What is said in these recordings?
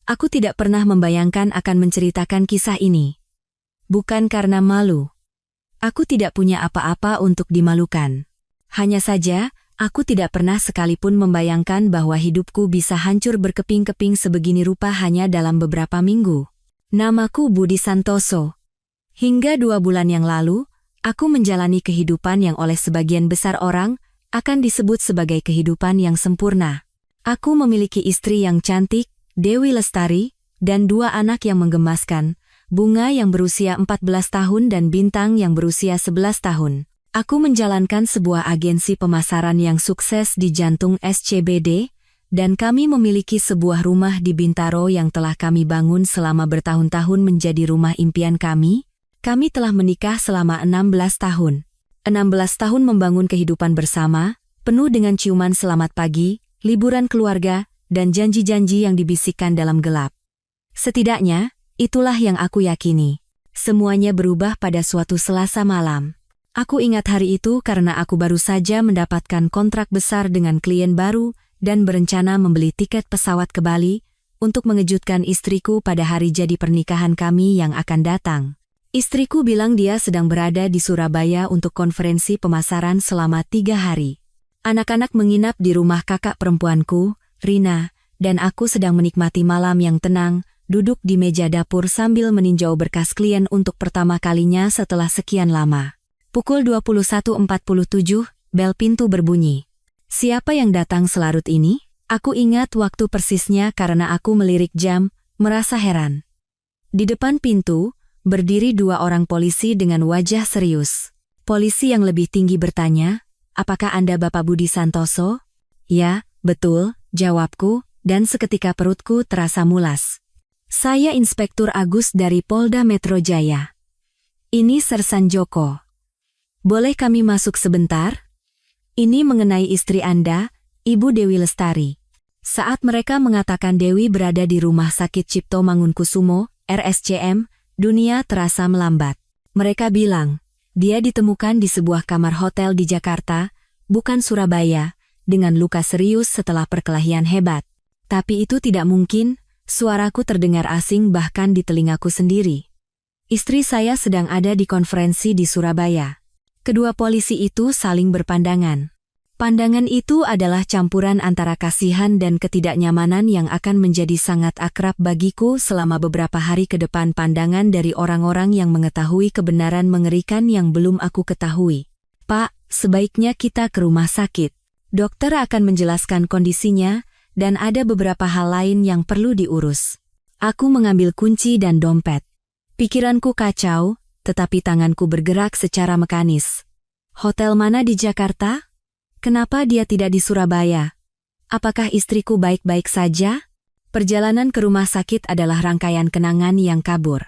Aku tidak pernah membayangkan akan menceritakan kisah ini. Bukan karena malu. Aku tidak punya apa-apa untuk dimalukan. Hanya saja, aku tidak pernah sekalipun membayangkan bahwa hidupku bisa hancur berkeping-keping sebegini rupa hanya dalam beberapa minggu. Namaku Budi Santoso. Hingga 2 bulan yang lalu, aku menjalani kehidupan yang oleh sebagian besar orang akan disebut sebagai kehidupan yang sempurna. Aku memiliki istri yang cantik, Dewi Lestari, dan 2 anak yang menggemaskan, Bunga yang berusia 14 tahun dan Bintang yang berusia 11 tahun. Aku menjalankan sebuah agensi pemasaran yang sukses di jantung SCBD, dan kami memiliki sebuah rumah di Bintaro yang telah kami bangun selama bertahun-tahun menjadi rumah impian kami. Kami telah menikah selama 16 tahun. 16 tahun membangun kehidupan bersama, penuh dengan ciuman selamat pagi, liburan keluarga, dan janji-janji yang dibisikkan dalam gelap. Setidaknya, itulah yang aku yakini. Semuanya berubah pada suatu Selasa malam. Aku ingat hari itu karena aku baru saja mendapatkan kontrak besar dengan klien baru dan berencana membeli tiket pesawat ke Bali untuk mengejutkan istriku pada hari jadi pernikahan kami yang akan datang. Istriku bilang dia sedang berada di Surabaya untuk konferensi pemasaran selama 3 hari. Anak-anak menginap di rumah kakak perempuanku, Rina, dan aku sedang menikmati malam yang tenang, duduk di meja dapur sambil meninjau berkas klien untuk pertama kalinya setelah sekian lama. Pukul 21.47, bel pintu berbunyi. Siapa yang datang selarut ini? Aku ingat waktu persisnya karena aku melirik jam, merasa heran. Di depan pintu, berdiri 2 orang polisi dengan wajah serius. Polisi yang lebih tinggi bertanya, "Apakah Anda Bapak Budi Santoso?" "Ya, betul," jawabku, dan seketika perutku terasa mulas. "Saya Inspektur Agus dari Polda Metro Jaya. Ini Sersan Joko. Boleh kami masuk sebentar?" "Ini mengenai istri Anda, Ibu Dewi Lestari." Saat mereka mengatakan Dewi berada di Rumah Sakit Cipto Mangunkusumo, RSCM, dunia terasa melambat. Mereka bilang, dia ditemukan di sebuah kamar hotel di Jakarta, bukan Surabaya, dengan luka serius setelah perkelahian hebat. Tapi itu tidak mungkin, suaraku terdengar asing bahkan di telingaku sendiri. Istri saya sedang ada di konferensi di Surabaya. Kedua polisi itu saling berpandangan. Pandangan itu adalah campuran antara kasihan dan ketidaknyamanan yang akan menjadi sangat akrab bagiku selama beberapa hari ke depan. Pandangan dari orang-orang yang mengetahui kebenaran mengerikan yang belum aku ketahui. "Pak, sebaiknya kita ke rumah sakit. Dokter akan menjelaskan kondisinya, dan ada beberapa hal lain yang perlu diurus." Aku mengambil kunci dan dompet. Pikiranku kacau, tetapi tanganku bergerak secara mekanis. Hotel mana di Jakarta? Kenapa dia tidak di Surabaya? Apakah istriku baik-baik saja? Perjalanan ke rumah sakit adalah rangkaian kenangan yang kabur.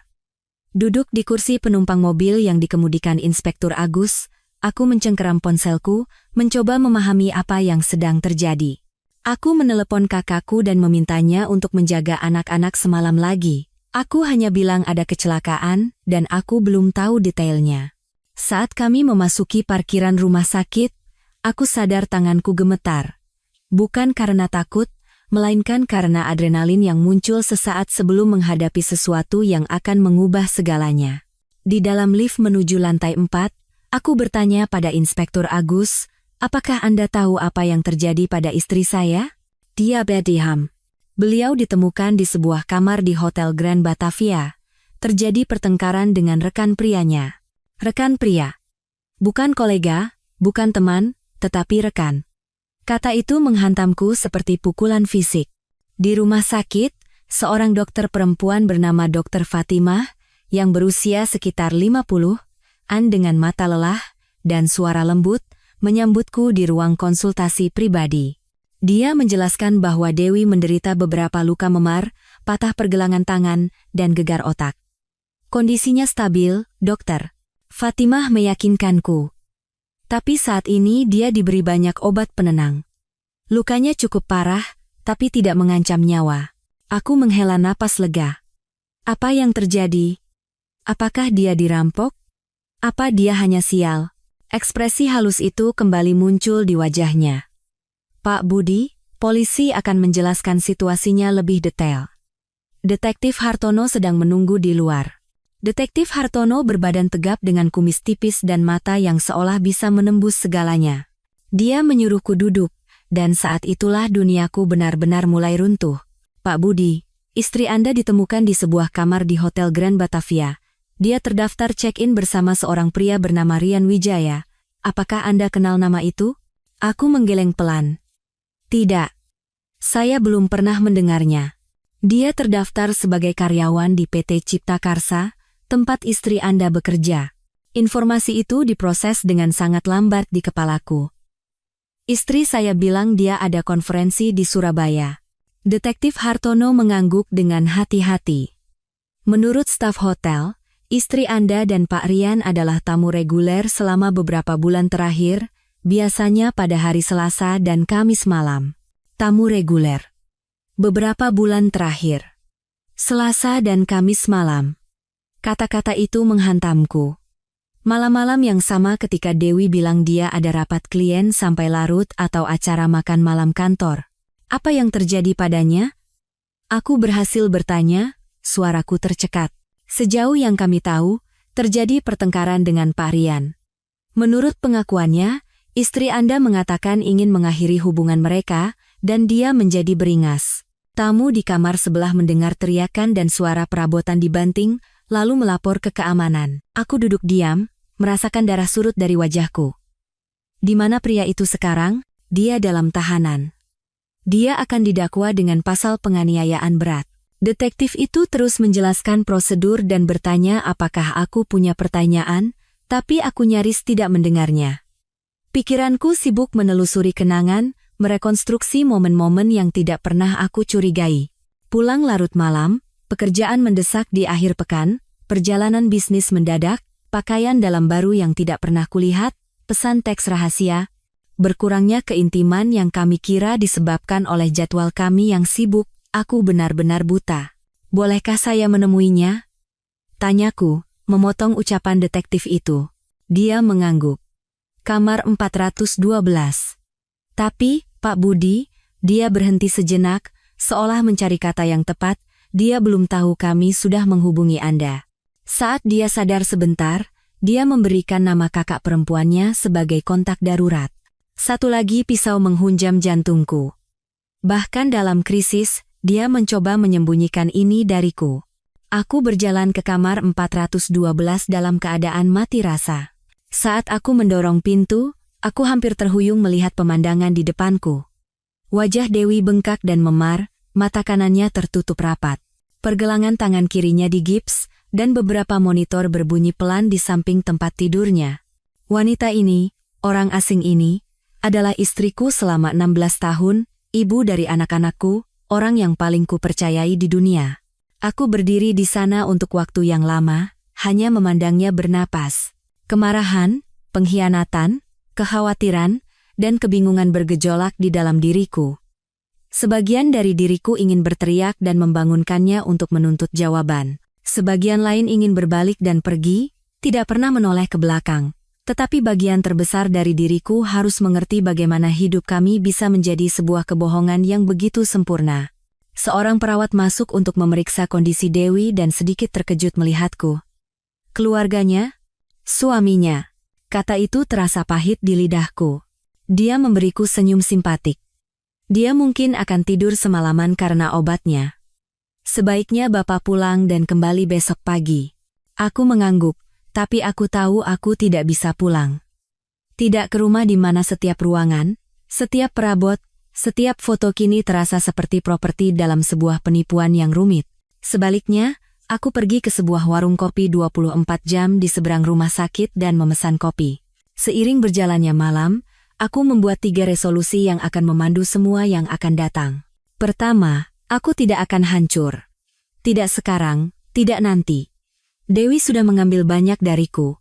Duduk di kursi penumpang mobil yang dikemudikan Inspektur Agus, aku mencengkeram ponselku, mencoba memahami apa yang sedang terjadi. Aku menelepon kakakku dan memintanya untuk menjaga anak-anak semalam lagi. Aku hanya bilang ada kecelakaan, dan aku belum tahu detailnya. Saat kami memasuki parkiran rumah sakit, aku sadar tanganku gemetar. Bukan karena takut, melainkan karena adrenalin yang muncul sesaat sebelum menghadapi sesuatu yang akan mengubah segalanya. Di dalam lift menuju lantai 4, aku bertanya pada Inspektur Agus, "Apakah Anda tahu apa yang terjadi pada istri saya?" Dia berdiam. Beliau ditemukan di sebuah kamar di Hotel Grand Batavia. Terjadi pertengkaran dengan rekan prianya. Rekan pria. Bukan kolega, bukan teman, tetapi rekan. Kata itu menghantamku seperti pukulan fisik. Di rumah sakit, seorang dokter perempuan bernama Dr. Fatimah, yang berusia sekitar 50-an dengan mata lelah dan suara lembut, menyambutku di ruang konsultasi pribadi. Dia menjelaskan bahwa Dewi menderita beberapa luka memar, patah pergelangan tangan, dan gegar otak. "Kondisinya stabil, dokter," Fatimah meyakinkanku. Tapi saat ini dia diberi banyak obat penenang. Lukanya cukup parah, tapi tidak mengancam nyawa. Aku menghela napas lega. Apa yang terjadi? Apakah dia dirampok? Apa dia hanya sial? Ekspresi halus itu kembali muncul di wajahnya. "Pak Budi, polisi akan menjelaskan situasinya lebih detail." Detektif Hartono sedang menunggu di luar. Detektif Hartono berbadan tegap dengan kumis tipis dan mata yang seolah bisa menembus segalanya. Dia menyuruhku duduk, dan saat itulah duniaku benar-benar mulai runtuh. Pak Budi, istri Anda ditemukan di sebuah kamar di Hotel Grand Batavia. Dia terdaftar check-in bersama seorang pria bernama Rian Wijaya. Apakah Anda kenal nama itu? Aku menggeleng pelan. Tidak. Saya belum pernah mendengarnya. Dia terdaftar sebagai karyawan di PT Cipta Karsa, tempat istri Anda bekerja. Informasi itu diproses dengan sangat lambat di kepalaku. Istri saya bilang dia ada konferensi di Surabaya. Detektif Hartono mengangguk dengan hati-hati. Menurut staf hotel, istri Anda dan Pak Rian adalah tamu reguler selama beberapa bulan terakhir, biasanya pada hari Selasa dan Kamis malam. Tamu reguler. Beberapa bulan terakhir. Selasa dan Kamis malam. Kata-kata itu menghantamku. Malam-malam yang sama ketika Dewi bilang dia ada rapat klien sampai larut atau acara makan malam kantor. Apa yang terjadi padanya? Aku berhasil bertanya, suaraku tercekat. Sejauh yang kami tahu, terjadi pertengkaran dengan Pak Rian. Menurut pengakuannya, istri Anda mengatakan ingin mengakhiri hubungan mereka, dan dia menjadi beringas. Tamu di kamar sebelah mendengar teriakan dan suara perabotan dibanting, lalu melapor ke keamanan. Aku duduk diam, merasakan darah surut dari wajahku. Di mana pria itu sekarang? Dia dalam tahanan. Dia akan didakwa dengan pasal penganiayaan berat. Detektif itu terus menjelaskan prosedur dan bertanya apakah aku punya pertanyaan, tapi aku nyaris tidak mendengarnya. Pikiranku sibuk menelusuri kenangan, merekonstruksi momen-momen yang tidak pernah aku curigai. Pulang larut malam, pekerjaan mendesak di akhir pekan, perjalanan bisnis mendadak, pakaian dalam baru yang tidak pernah kulihat, pesan teks rahasia, berkurangnya keintiman yang kami kira disebabkan oleh jadwal kami yang sibuk, aku benar-benar buta. Bolehkah saya menemuinya? Tanyaku, memotong ucapan detektif itu. Dia mengangguk. Kamar 412. Tapi, Pak Budi, dia berhenti sejenak, seolah mencari kata yang tepat, dia belum tahu kami sudah menghubungi Anda. Saat dia sadar sebentar, dia memberikan nama kakak perempuannya sebagai kontak darurat. Satu lagi pisau menghunjam jantungku. Bahkan dalam krisis, dia mencoba menyembunyikan ini dariku. Aku berjalan ke kamar 412 dalam keadaan mati rasa. Saat aku mendorong pintu, aku hampir terhuyung melihat pemandangan di depanku. Wajah Dewi bengkak dan memar, mata kanannya tertutup rapat. Pergelangan tangan kirinya digips, dan beberapa monitor berbunyi pelan di samping tempat tidurnya. Wanita ini, orang asing ini, adalah istriku selama 16 tahun, ibu dari anak-anakku, orang yang paling kupercayai di dunia. Aku berdiri di sana untuk waktu yang lama, hanya memandangnya bernapas. Kemarahan, pengkhianatan, kekhawatiran, dan kebingungan bergejolak di dalam diriku. Sebagian dari diriku ingin berteriak dan membangunkannya untuk menuntut jawaban. Sebagian lain ingin berbalik dan pergi, tidak pernah menoleh ke belakang. Tetapi bagian terbesar dari diriku harus mengerti bagaimana hidup kami bisa menjadi sebuah kebohongan yang begitu sempurna. Seorang perawat masuk untuk memeriksa kondisi Dewi dan sedikit terkejut melihatku. Keluarganya? Suaminya. Kata itu terasa pahit di lidahku. Dia memberiku senyum simpatik. Dia mungkin akan tidur semalaman karena obatnya. Sebaiknya Bapak pulang dan kembali besok pagi. Aku mengangguk, tapi aku tahu aku tidak bisa pulang. Tidak ke rumah di mana setiap ruangan, setiap perabot, setiap foto kini terasa seperti properti dalam sebuah penipuan yang rumit. Sebaliknya, aku pergi ke sebuah warung kopi 24 jam di seberang rumah sakit dan memesan kopi. Seiring berjalannya malam, aku membuat 3 resolusi yang akan memandu semua yang akan datang. Pertama, aku tidak akan hancur. Tidak sekarang, tidak nanti. Dewi sudah mengambil banyak dariku.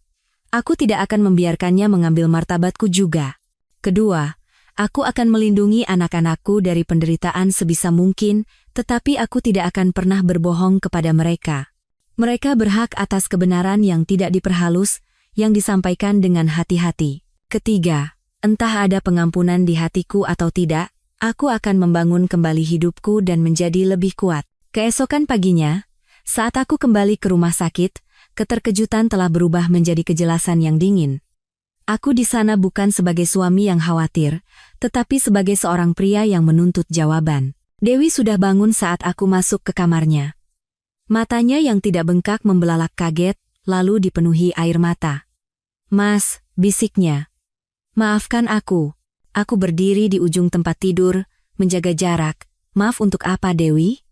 Aku tidak akan membiarkannya mengambil martabatku juga. Kedua, aku akan melindungi anak-anakku dari penderitaan sebisa mungkin, tetapi aku tidak akan pernah berbohong kepada mereka. Mereka berhak atas kebenaran yang tidak diperhalus, yang disampaikan dengan hati-hati. Ketiga, entah ada pengampunan di hatiku atau tidak, aku akan membangun kembali hidupku dan menjadi lebih kuat. Keesokan paginya, saat aku kembali ke rumah sakit, keterkejutan telah berubah menjadi kejelasan yang dingin. Aku di sana bukan sebagai suami yang khawatir, tetapi sebagai seorang pria yang menuntut jawaban. Dewi sudah bangun saat aku masuk ke kamarnya. Matanya yang tidak bengkak membelalak kaget, lalu dipenuhi air mata. "Mas," bisiknya. "Maafkan aku. Aku berdiri di ujung tempat tidur, menjaga jarak. Maaf untuk apa, Dewi?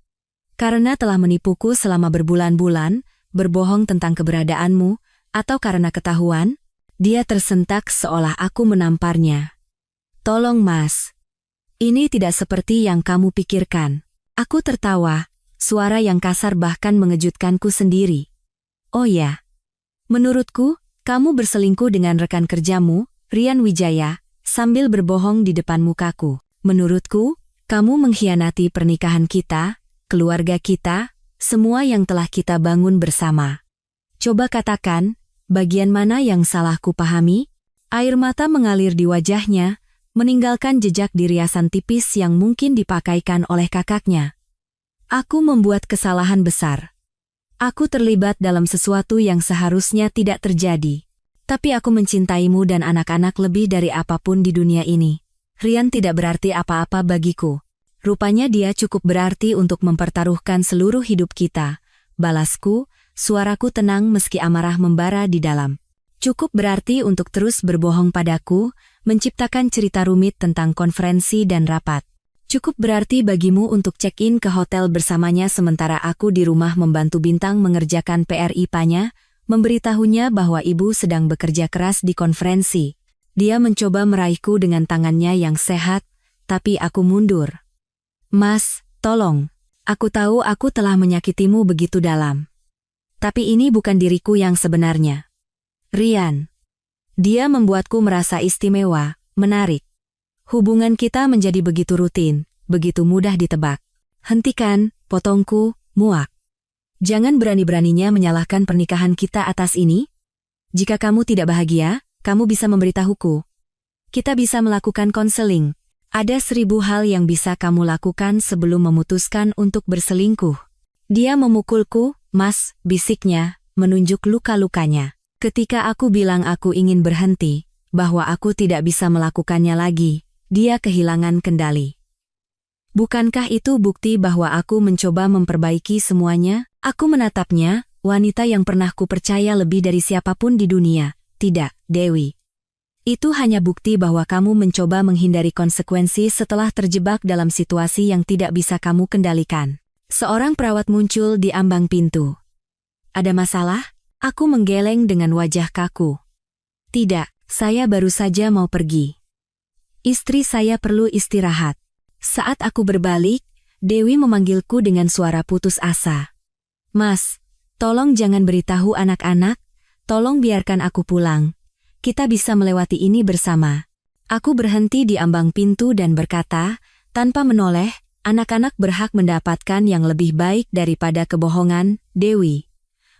Karena telah menipuku selama berbulan-bulan, berbohong tentang keberadaanmu, atau karena ketahuan?" Dia tersentak seolah aku menamparnya. "Tolong, Mas. Ini tidak seperti yang kamu pikirkan." Aku tertawa, suara yang kasar bahkan mengejutkanku sendiri. "Oh ya, menurutku, kamu berselingkuh dengan rekan kerjamu, Rian Wijaya, sambil berbohong di depan mukaku. Menurutku, kamu mengkhianati pernikahan kita, keluarga kita, semua yang telah kita bangun bersama. Coba katakan, bagian mana yang salah kupahami?" Air mata mengalir di wajahnya, meninggalkan jejak di riasan tipis yang mungkin dipakaikan oleh kakaknya. "Aku membuat kesalahan besar. Aku terlibat dalam sesuatu yang seharusnya tidak terjadi. Tapi aku mencintaimu dan anak-anak lebih dari apapun di dunia ini. Rian tidak berarti apa-apa bagiku. Rupanya dia cukup berarti untuk mempertaruhkan seluruh hidup kita." Balasku, suaraku tenang meski amarah membara di dalam. "Cukup berarti untuk terus berbohong padaku, menciptakan cerita rumit tentang konferensi dan rapat. Cukup berarti bagimu untuk check-in ke hotel bersamanya sementara aku di rumah membantu Bintang mengerjakan PR IPA-nya, memberitahunya bahwa ibu sedang bekerja keras di konferensi. Dia mencoba meraihku dengan tangannya yang sehat, tapi aku mundur. "Mas, tolong. Aku tahu aku telah menyakitimu begitu dalam. Tapi ini bukan diriku yang sebenarnya. Rian. Dia membuatku merasa istimewa, menarik. Hubungan kita menjadi begitu rutin, begitu mudah ditebak. Hentikan, potongku, muak. Jangan berani-beraninya menyalahkan pernikahan kita atas ini. Jika kamu tidak bahagia, kamu bisa memberitahuku. Kita bisa melakukan konseling. Ada 1000 hal yang bisa kamu lakukan sebelum memutuskan untuk berselingkuh." Dia memukulku, "Mas," bisiknya, menunjuk luka-lukanya. Ketika aku bilang aku ingin berhenti, bahwa aku tidak bisa melakukannya lagi, dia kehilangan kendali. "Bukankah itu bukti bahwa aku mencoba memperbaiki semuanya?" Aku menatapnya, wanita yang pernah kupercaya lebih dari siapapun di dunia. "Tidak, Dewi. Itu hanya bukti bahwa kamu mencoba menghindari konsekuensi setelah terjebak dalam situasi yang tidak bisa kamu kendalikan." Seorang perawat muncul di ambang pintu. "Ada masalah?" Aku menggeleng dengan wajah kaku. "Tidak, saya baru saja mau pergi. Istri saya perlu istirahat." Saat aku berbalik, Dewi memanggilku dengan suara putus asa. "Mas, tolong jangan beritahu anak-anak, tolong biarkan aku pulang. Kita bisa melewati ini bersama." Aku berhenti di ambang pintu dan berkata, tanpa menoleh, "Anak-anak berhak mendapatkan yang lebih baik daripada kebohongan, Dewi.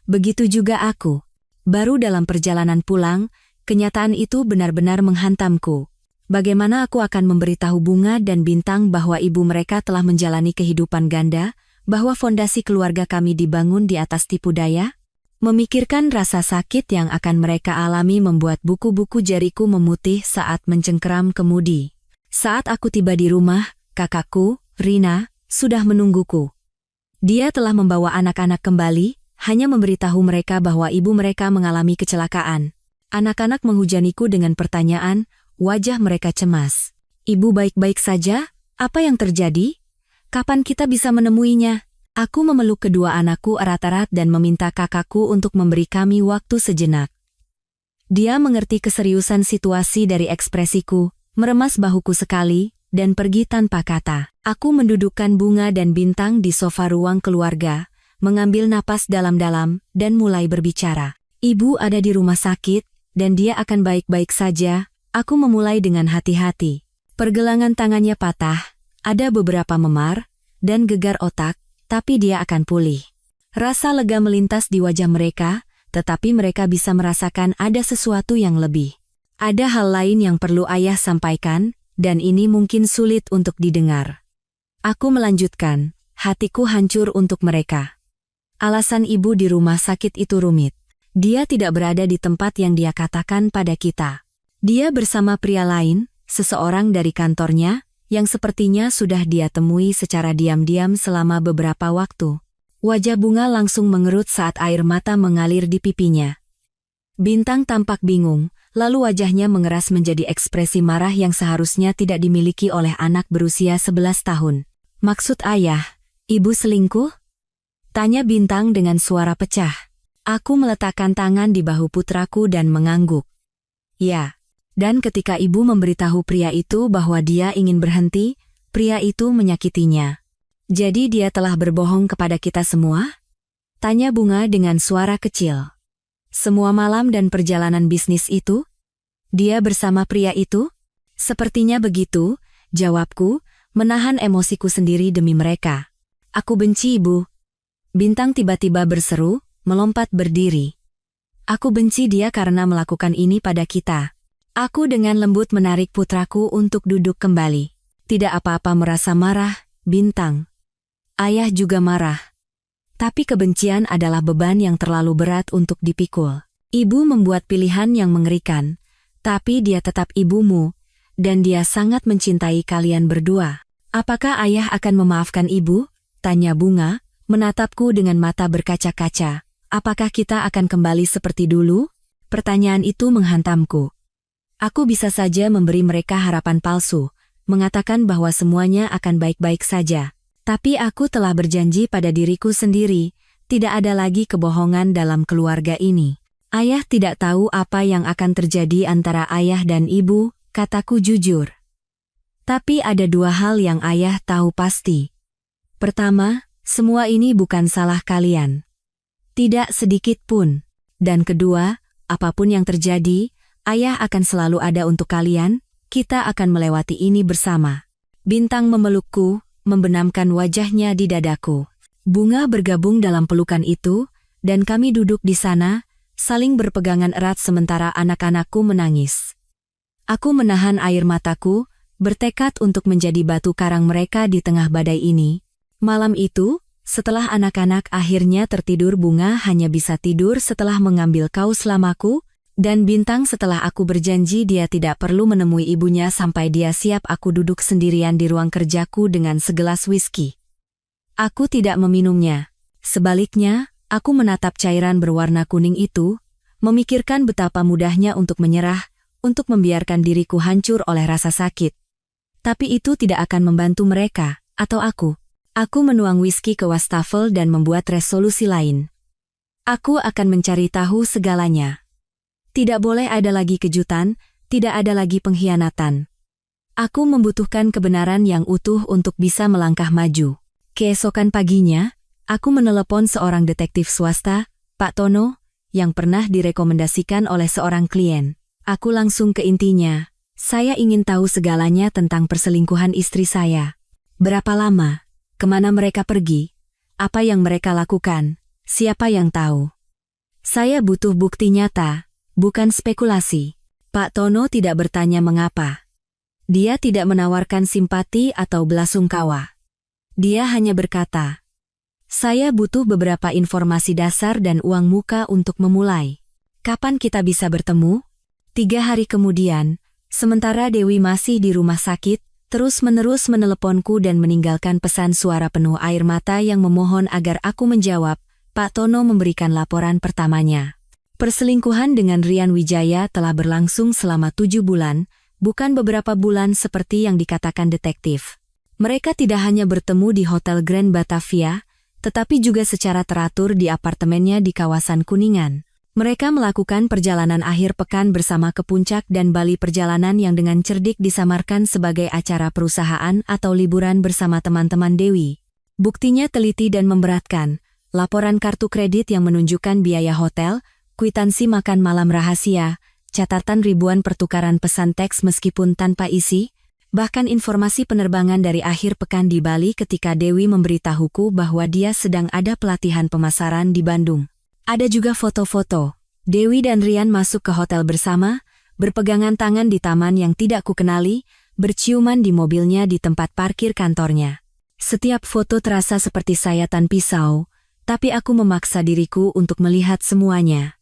Begitu juga aku." Baru dalam perjalanan pulang, kenyataan itu benar-benar menghantamku. Bagaimana aku akan memberitahu Bunga dan Bintang bahwa ibu mereka telah menjalani kehidupan ganda, bahwa fondasi keluarga kami dibangun di atas tipu daya? Memikirkan rasa sakit yang akan mereka alami membuat buku-buku jariku memutih saat mencengkeram kemudi. Saat aku tiba di rumah, kakakku, Rina, sudah menungguku. Dia telah membawa anak-anak kembali, hanya memberitahu mereka bahwa ibu mereka mengalami kecelakaan. Anak-anak menghujaniku dengan pertanyaan, wajah mereka cemas. "Ibu baik-baik saja? Apa yang terjadi? Kapan kita bisa menemuinya?" Aku memeluk kedua anakku erat-erat dan meminta kakakku untuk memberi kami waktu sejenak. Dia mengerti keseriusan situasi dari ekspresiku, meremas bahuku sekali, dan pergi tanpa kata. Aku mendudukkan Bunga dan Bintang di sofa ruang keluarga, mengambil napas dalam-dalam, dan mulai berbicara. "Ibu ada di rumah sakit, dan dia akan baik-baik saja." Aku memulai dengan hati-hati. Pergelangan tangannya patah, ada beberapa memar, dan gegar otak, tapi dia akan pulih. Rasa lega melintas di wajah mereka, tetapi mereka bisa merasakan ada sesuatu yang lebih. Ada hal lain yang perlu ayah sampaikan, dan ini mungkin sulit untuk didengar. Aku melanjutkan, hatiku hancur untuk mereka. Alasan ibu di rumah sakit itu rumit. Dia tidak berada di tempat yang dia katakan pada kita. Dia bersama pria lain, seseorang dari kantornya, yang sepertinya sudah dia temui secara diam-diam selama beberapa waktu. Wajah Bunga langsung mengerut saat air mata mengalir di pipinya. Bintang tampak bingung, lalu wajahnya mengeras menjadi ekspresi marah yang seharusnya tidak dimiliki oleh anak berusia 11 tahun. Maksud ayah, ibu selingkuh? Tanya Bintang dengan suara pecah. Aku meletakkan tangan di bahu putraku dan mengangguk. Ya, dan ketika ibu memberitahu pria itu bahwa dia ingin berhenti, pria itu menyakitinya. Jadi dia telah berbohong kepada kita semua? Tanya Bunga dengan suara kecil. Semua malam dan perjalanan bisnis itu? Dia bersama pria itu? Sepertinya begitu, jawabku, menahan emosiku sendiri demi mereka. Aku benci ibu. Bintang tiba-tiba berseru, melompat berdiri. Aku benci dia karena melakukan ini pada kita. Aku dengan lembut menarik putraku untuk duduk kembali. Tidak apa-apa merasa marah, Bintang. Ayah juga marah. Tapi kebencian adalah beban yang terlalu berat untuk dipikul. Ibu membuat pilihan yang mengerikan, tapi dia tetap ibumu, dan dia sangat mencintai kalian berdua. Apakah ayah akan memaafkan ibu? Tanya Bunga, menatapku dengan mata berkaca-kaca. Apakah kita akan kembali seperti dulu? Pertanyaan itu menghantamku. Aku bisa saja memberi mereka harapan palsu, mengatakan bahwa semuanya akan baik-baik saja. Tapi aku telah berjanji pada diriku sendiri, tidak ada lagi kebohongan dalam keluarga ini. Ayah tidak tahu apa yang akan terjadi antara ayah dan ibu, kataku jujur. Tapi ada dua hal yang ayah tahu pasti. Pertama, semua ini bukan salah kalian. Tidak sedikit pun. Dan kedua, apapun yang terjadi, ayah akan selalu ada untuk kalian, kita akan melewati ini bersama. Bintang memelukku, membenamkan wajahnya di dadaku. Bunga bergabung dalam pelukan itu, dan kami duduk di sana, saling berpegangan erat sementara anak-anakku menangis. Aku menahan air mataku, bertekad untuk menjadi batu karang mereka di tengah badai ini. Malam itu, setelah anak-anak akhirnya tertidur, Bunga hanya bisa tidur setelah mengambil kaus lamaku, dan Bintang setelah aku berjanji dia tidak perlu menemui ibunya sampai dia siap. Aku duduk sendirian di ruang kerjaku dengan segelas whisky. Aku tidak meminumnya. Sebaliknya, aku menatap cairan berwarna kuning itu, memikirkan betapa mudahnya untuk menyerah, untuk membiarkan diriku hancur oleh rasa sakit. Tapi itu tidak akan membantu mereka, atau aku. Aku menuang whisky ke wastafel dan membuat resolusi lain. Aku akan mencari tahu segalanya. Tidak boleh ada lagi kejutan, tidak ada lagi pengkhianatan. Aku membutuhkan kebenaran yang utuh untuk bisa melangkah maju. Keesokan paginya, aku menelepon seorang detektif swasta, Pak Tono, yang pernah direkomendasikan oleh seorang klien. Aku langsung ke intinya. Saya ingin tahu segalanya tentang perselingkuhan istri saya. Berapa lama? Kemana mereka pergi? Apa yang mereka lakukan? Siapa yang tahu? Saya butuh bukti nyata. Bukan spekulasi. Pak Tono tidak bertanya mengapa. Dia tidak menawarkan simpati atau belasungkawa. Dia hanya berkata, saya butuh beberapa informasi dasar dan uang muka untuk memulai. Kapan kita bisa bertemu? 3 hari kemudian, sementara Dewi masih di rumah sakit, terus-menerus meneleponku dan meninggalkan pesan suara penuh air mata yang memohon agar aku menjawab. Pak Tono memberikan laporan pertamanya. Perselingkuhan dengan Rian Wijaya telah berlangsung selama 7 bulan, bukan beberapa bulan seperti yang dikatakan detektif. Mereka tidak hanya bertemu di Hotel Grand Batavia, tetapi juga secara teratur di apartemennya di kawasan Kuningan. Mereka melakukan perjalanan akhir pekan bersama ke Puncak dan Bali, perjalanan yang dengan cerdik disamarkan sebagai acara perusahaan atau liburan bersama teman-teman Dewi. Buktinya teliti dan memberatkan, laporan kartu kredit yang menunjukkan biaya hotel, kwitansi makan malam rahasia, catatan ribuan pertukaran pesan teks meskipun tanpa isi, bahkan informasi penerbangan dari akhir pekan di Bali ketika Dewi memberitahuku bahwa dia sedang ada pelatihan pemasaran di Bandung. Ada juga foto-foto. Dewi dan Rian masuk ke hotel bersama, berpegangan tangan di taman yang tidak kukenali, berciuman di mobilnya di tempat parkir kantornya. Setiap foto terasa seperti sayatan pisau, tapi aku memaksa diriku untuk melihat semuanya.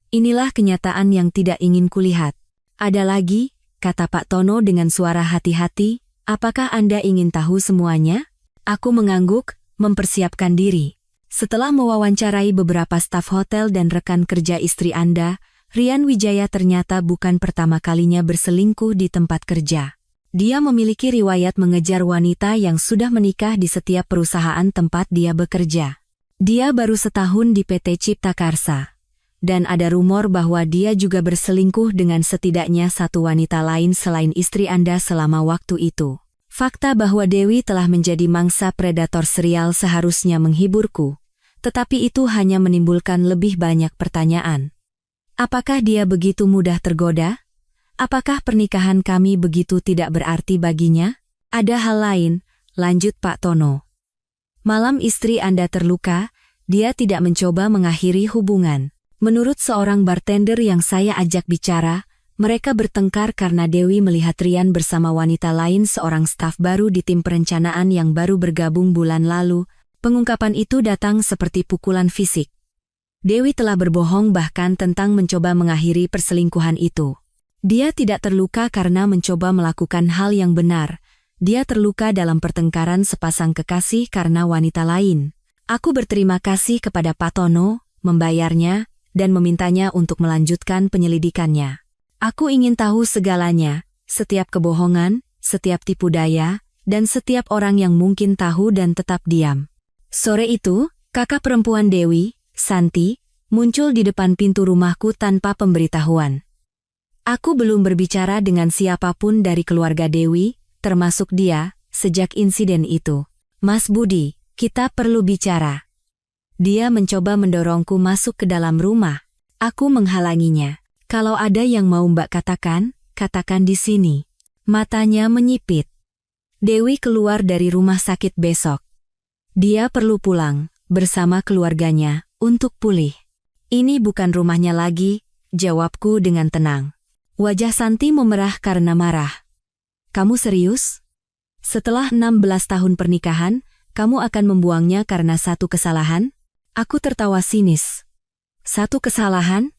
Inilah kenyataan yang tidak ingin kulihat. Ada lagi, kata Pak Tono dengan suara hati-hati, apakah Anda ingin tahu semuanya? Aku mengangguk, mempersiapkan diri. Setelah mewawancarai beberapa staf hotel dan rekan kerja istri Anda, Rian Wijaya ternyata bukan pertama kalinya berselingkuh di tempat kerja. Dia memiliki riwayat mengejar wanita yang sudah menikah di setiap perusahaan tempat dia bekerja. Dia baru setahun di PT Cipta Karsa. Dan ada rumor bahwa dia juga berselingkuh dengan setidaknya satu wanita lain selain istri Anda selama waktu itu. Fakta bahwa Dewi telah menjadi mangsa predator serial seharusnya menghiburku. Tetapi itu hanya menimbulkan lebih banyak pertanyaan. Apakah dia begitu mudah tergoda? Apakah pernikahan kami begitu tidak berarti baginya? Ada hal lain, lanjut Pak Tono. Malam istri Anda terluka, dia tidak mencoba mengakhiri hubungan. Menurut seorang bartender yang saya ajak bicara, mereka bertengkar karena Dewi melihat Rian bersama wanita lain seorang staf baru di tim perencanaan yang baru bergabung bulan lalu. Pengungkapan itu datang seperti pukulan fisik. Dewi telah berbohong bahkan tentang mencoba mengakhiri perselingkuhan itu. Dia tidak terluka karena mencoba melakukan hal yang benar. Dia terluka dalam pertengkaran sepasang kekasih karena wanita lain. Aku berterima kasih kepada Pak Tono, membayarnya, dan memintanya untuk melanjutkan penyelidikannya. Aku ingin tahu segalanya, setiap kebohongan, setiap tipu daya, dan setiap orang yang mungkin tahu dan tetap diam. Sore itu, kakak perempuan Dewi, Santi, muncul di depan pintu rumahku tanpa pemberitahuan. Aku belum berbicara dengan siapapun dari keluarga Dewi, termasuk dia, sejak insiden itu. Mas Budi, kita perlu bicara. Dia mencoba mendorongku masuk ke dalam rumah. Aku menghalanginya. Kalau ada yang mau Mbak katakan, katakan di sini. Matanya menyipit. Dewi keluar dari rumah sakit besok. Dia perlu pulang, bersama keluarganya, untuk pulih. Ini bukan rumahnya lagi, jawabku dengan tenang. Wajah Santi memerah karena marah. Kamu serius? Setelah 16 tahun pernikahan, kamu akan membuangnya karena satu kesalahan? Aku tertawa sinis. Satu kesalahan?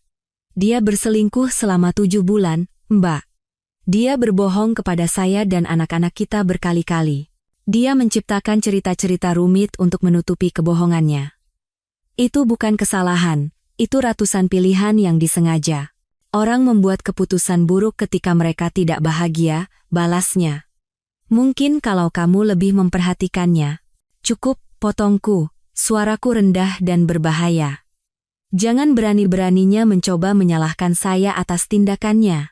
Dia berselingkuh selama 7 bulan, Mbak. Dia berbohong kepada saya dan anak-anak kita berkali-kali. Dia menciptakan cerita-cerita rumit untuk menutupi kebohongannya. Itu bukan kesalahan, itu ratusan pilihan yang disengaja. Orang membuat keputusan buruk ketika mereka tidak bahagia, balasnya. Mungkin kalau kamu lebih memperhatikannya. Cukup, potongku, suaraku rendah dan berbahaya. Jangan berani-beraninya mencoba menyalahkan saya atas tindakannya.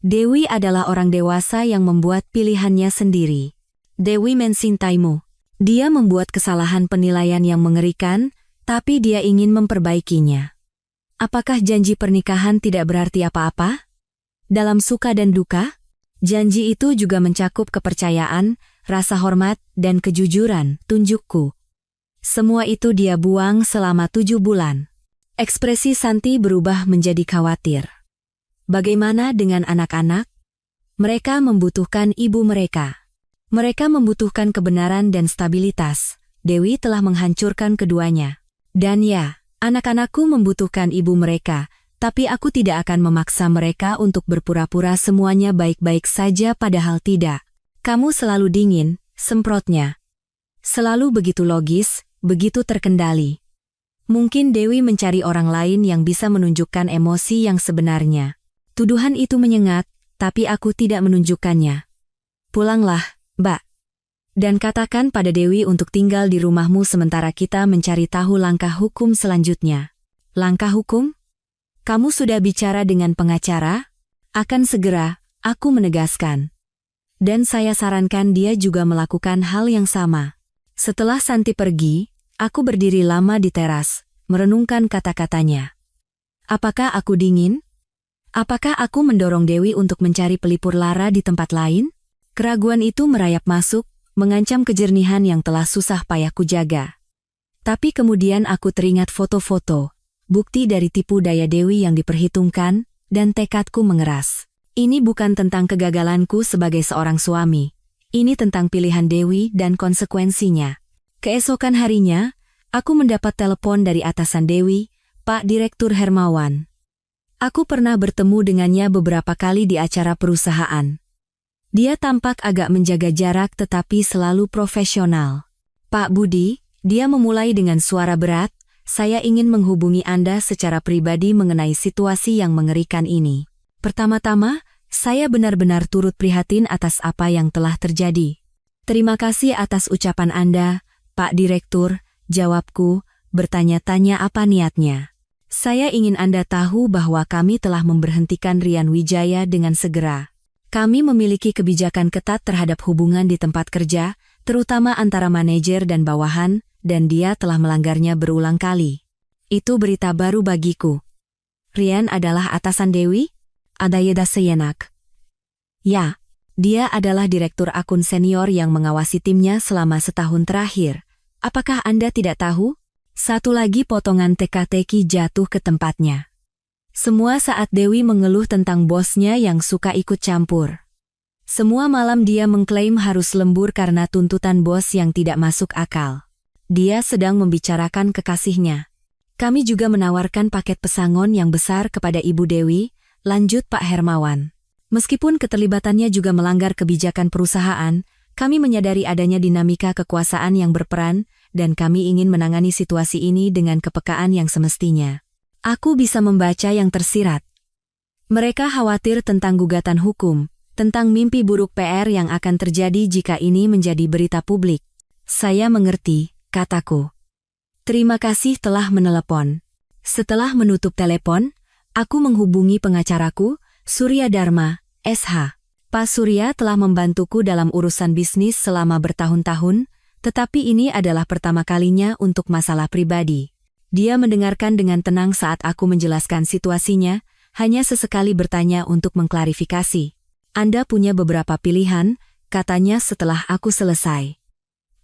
Dewi adalah orang dewasa yang membuat pilihannya sendiri. Dewi mencintaimu. Dia membuat kesalahan penilaian yang mengerikan, tapi dia ingin memperbaikinya. Apakah janji pernikahan tidak berarti apa-apa? Dalam suka dan duka, janji itu juga mencakup kepercayaan, rasa hormat, dan kejujuran, tunjukku. Semua itu dia buang selama 7 bulan. Ekspresi Santi berubah menjadi khawatir. Bagaimana dengan anak-anak? Mereka membutuhkan ibu mereka. Mereka membutuhkan kebenaran dan stabilitas. Dewi telah menghancurkan keduanya. Dan ya, anak-anakku membutuhkan ibu mereka, tapi aku tidak akan memaksa mereka untuk berpura-pura semuanya baik-baik saja padahal tidak. Kamu selalu dingin, semprotnya. Selalu begitu logis, begitu terkendali. Mungkin Dewi mencari orang lain yang bisa menunjukkan emosi yang sebenarnya. Tuduhan itu menyengat, tapi aku tidak menunjukkannya. Pulanglah, Mbak. Dan katakan pada Dewi untuk tinggal di rumahmu sementara kita mencari tahu langkah hukum selanjutnya. Langkah hukum? Kamu sudah bicara dengan pengacara? Akan segera, aku menegaskan. Dan saya sarankan dia juga melakukan hal yang sama. Setelah Santi pergi, aku berdiri lama di teras, merenungkan kata-katanya. Apakah aku dingin? Apakah aku mendorong Dewi untuk mencari pelipur lara di tempat lain? Keraguan itu merayap masuk, mengancam kejernihan yang telah susah payah kujaga. Tapi kemudian aku teringat foto-foto, bukti dari tipu daya Dewi yang diperhitungkan, dan tekadku mengeras. Ini bukan tentang kegagalanku sebagai seorang suami. Ini tentang pilihan Dewi dan konsekuensinya. Keesokan harinya, aku mendapat telepon dari atasan Dewi, Pak Direktur Hermawan. Aku pernah bertemu dengannya beberapa kali di acara perusahaan. Dia tampak agak menjaga jarak tetapi selalu profesional. Pak Budi, dia memulai dengan suara berat, saya ingin menghubungi Anda secara pribadi mengenai situasi yang mengerikan ini. Pertama-tama, saya benar-benar turut prihatin atas apa yang telah terjadi. Terima kasih atas ucapan Anda, Pak Direktur, jawabku, bertanya-tanya apa niatnya. Saya ingin Anda tahu bahwa kami telah memberhentikan Rian Wijaya dengan segera. Kami memiliki kebijakan ketat terhadap hubungan di tempat kerja, terutama antara manajer dan bawahan, dan dia telah melanggarnya berulang kali. Itu berita baru bagiku. Rian adalah atasan Dewi? Adayeda Seyenak. Ya, dia adalah direktur akun senior yang mengawasi timnya selama setahun terakhir. Apakah Anda tidak tahu? Satu lagi potongan teka-teki jatuh ke tempatnya. Semua saat Dewi mengeluh tentang bosnya yang suka ikut campur. Semua malam dia mengklaim harus lembur karena tuntutan bos yang tidak masuk akal. Dia sedang membicarakan kekasihnya. Kami juga menawarkan paket pesangon yang besar kepada Ibu Dewi, lanjut Pak Hermawan. Meskipun keterlibatannya juga melanggar kebijakan perusahaan, kami menyadari adanya dinamika kekuasaan yang berperan, dan kami ingin menangani situasi ini dengan kepekaan yang semestinya. Aku bisa membaca yang tersirat. Mereka khawatir tentang gugatan hukum, tentang mimpi buruk PR yang akan terjadi jika ini menjadi berita publik. Saya mengerti, kataku. Terima kasih telah menelepon. Setelah menutup telepon, aku menghubungi pengacaraku, Surya Dharma, SH. Pak Surya telah membantuku dalam urusan bisnis selama bertahun-tahun, tetapi ini adalah pertama kalinya untuk masalah pribadi. Dia mendengarkan dengan tenang saat aku menjelaskan situasinya, hanya sesekali bertanya untuk mengklarifikasi. Anda punya beberapa pilihan, katanya setelah aku selesai.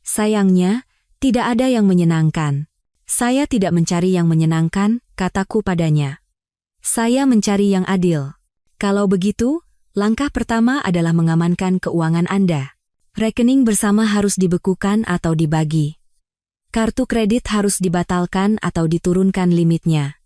Sayangnya, tidak ada yang menyenangkan. Saya tidak mencari yang menyenangkan, kataku padanya. Saya mencari yang adil. Kalau begitu, langkah pertama adalah mengamankan keuangan Anda. Rekening bersama harus dibekukan atau dibagi. Kartu kredit harus dibatalkan atau diturunkan limitnya.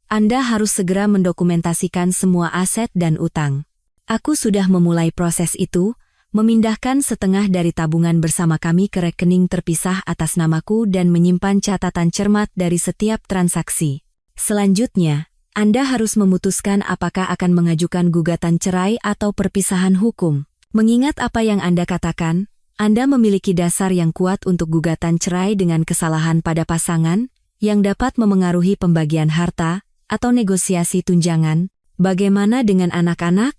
Anda harus segera mendokumentasikan semua aset dan utang. Aku sudah memulai proses itu, memindahkan setengah dari tabungan bersama kami ke rekening terpisah atas namaku dan menyimpan catatan cermat dari setiap transaksi. Selanjutnya, Anda harus memutuskan apakah akan mengajukan gugatan cerai atau perpisahan hukum. Mengingat apa yang Anda katakan, Anda memiliki dasar yang kuat untuk gugatan cerai dengan kesalahan pada pasangan, yang dapat memengaruhi pembagian harta, atau negosiasi tunjangan. Bagaimana dengan anak-anak?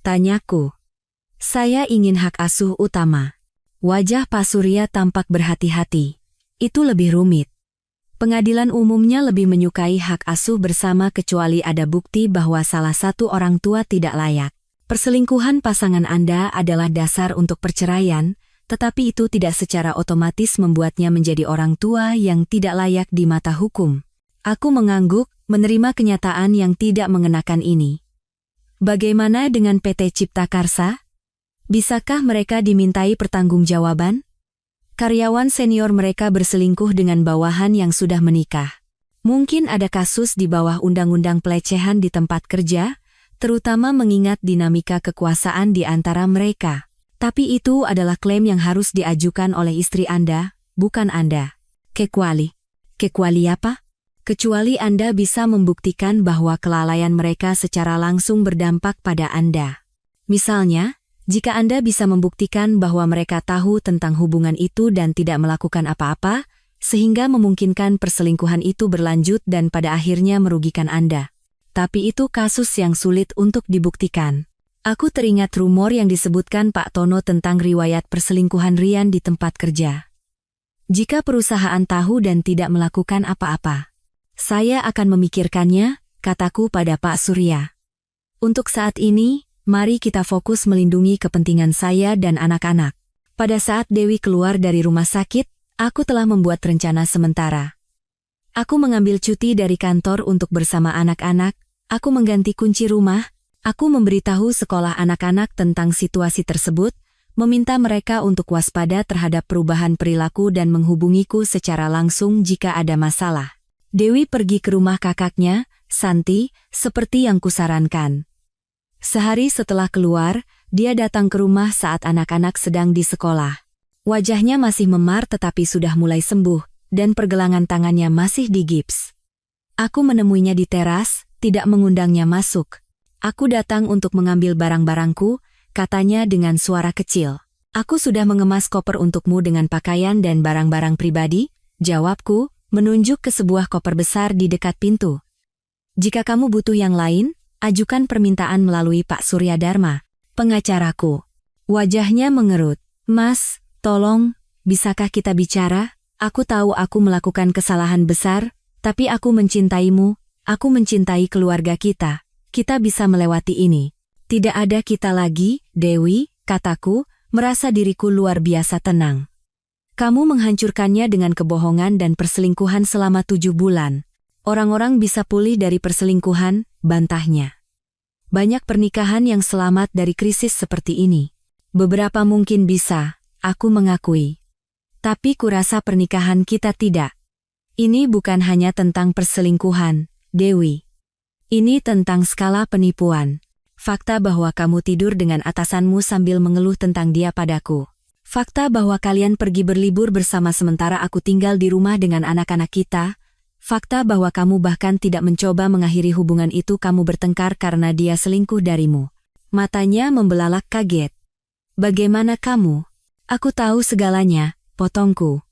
Tanyaku. Saya ingin hak asuh utama. Wajah Pak Surya tampak berhati-hati. Itu lebih rumit. Pengadilan umumnya lebih menyukai hak asuh bersama kecuali ada bukti bahwa salah satu orang tua tidak layak. Perselingkuhan pasangan Anda adalah dasar untuk perceraian, tetapi itu tidak secara otomatis membuatnya menjadi orang tua yang tidak layak di mata hukum. Aku mengangguk, menerima kenyataan yang tidak mengenakan ini. Bagaimana dengan PT Cipta Karsa? Bisakah mereka dimintai pertanggungjawaban? Karyawan senior mereka berselingkuh dengan bawahan yang sudah menikah. Mungkin ada kasus di bawah undang-undang pelecehan di tempat kerja, terutama mengingat dinamika kekuasaan di antara mereka. Tapi itu adalah klaim yang harus diajukan oleh istri Anda, bukan Anda. Kecuali apa? Kecuali Anda bisa membuktikan bahwa kelalaian mereka secara langsung berdampak pada Anda. Misalnya, jika Anda bisa membuktikan bahwa mereka tahu tentang hubungan itu dan tidak melakukan apa-apa, sehingga memungkinkan perselingkuhan itu berlanjut dan pada akhirnya merugikan Anda. Tapi itu kasus yang sulit untuk dibuktikan. Aku teringat rumor yang disebutkan Pak Tono tentang riwayat perselingkuhan Rian di tempat kerja. Jika perusahaan tahu dan tidak melakukan apa-apa, saya akan memikirkannya, kataku pada Pak Surya. Untuk saat ini, mari kita fokus melindungi kepentingan saya dan anak-anak. Pada saat Dewi keluar dari rumah sakit, aku telah membuat rencana sementara. Aku mengambil cuti dari kantor untuk bersama anak-anak, aku mengganti kunci rumah, aku memberitahu sekolah anak-anak tentang situasi tersebut, meminta mereka untuk waspada terhadap perubahan perilaku dan menghubungiku secara langsung jika ada masalah. Dewi pergi ke rumah kakaknya, Santi, seperti yang kusarankan. Sehari setelah keluar, dia datang ke rumah saat anak-anak sedang di sekolah. Wajahnya masih memar tetapi sudah mulai sembuh, dan pergelangan tangannya masih digips. Aku menemuinya di teras, tidak mengundangnya masuk. Aku datang untuk mengambil barang-barangku, katanya dengan suara kecil. Aku sudah mengemas koper untukmu dengan pakaian dan barang-barang pribadi, jawabku, menunjuk ke sebuah koper besar di dekat pintu. Jika kamu butuh yang lain, ajukan permintaan melalui Pak Surya Dharma, pengacaraku. Wajahnya mengerut. Mas, tolong, bisakah kita bicara? Aku tahu aku melakukan kesalahan besar, tapi aku mencintaimu, aku mencintai keluarga kita. Kita bisa melewati ini. Tidak ada kita lagi, Dewi, kataku, merasa diriku luar biasa tenang. Kamu menghancurkannya dengan kebohongan dan perselingkuhan selama 7 bulan. Orang-orang bisa pulih dari perselingkuhan, bantahnya. Banyak pernikahan yang selamat dari krisis seperti ini. Beberapa mungkin bisa, aku mengakui. Tapi kurasa pernikahan kita tidak. Ini bukan hanya tentang perselingkuhan, Dewi. Ini tentang skala penipuan. Fakta bahwa kamu tidur dengan atasanmu sambil mengeluh tentang dia padaku. Fakta bahwa kalian pergi berlibur bersama sementara aku tinggal di rumah dengan anak-anak kita. Fakta bahwa kamu bahkan tidak mencoba mengakhiri hubungan itu, kamu bertengkar karena dia selingkuh darimu. Matanya membelalak kaget. Bagaimana kamu? Aku tahu segalanya, potongku.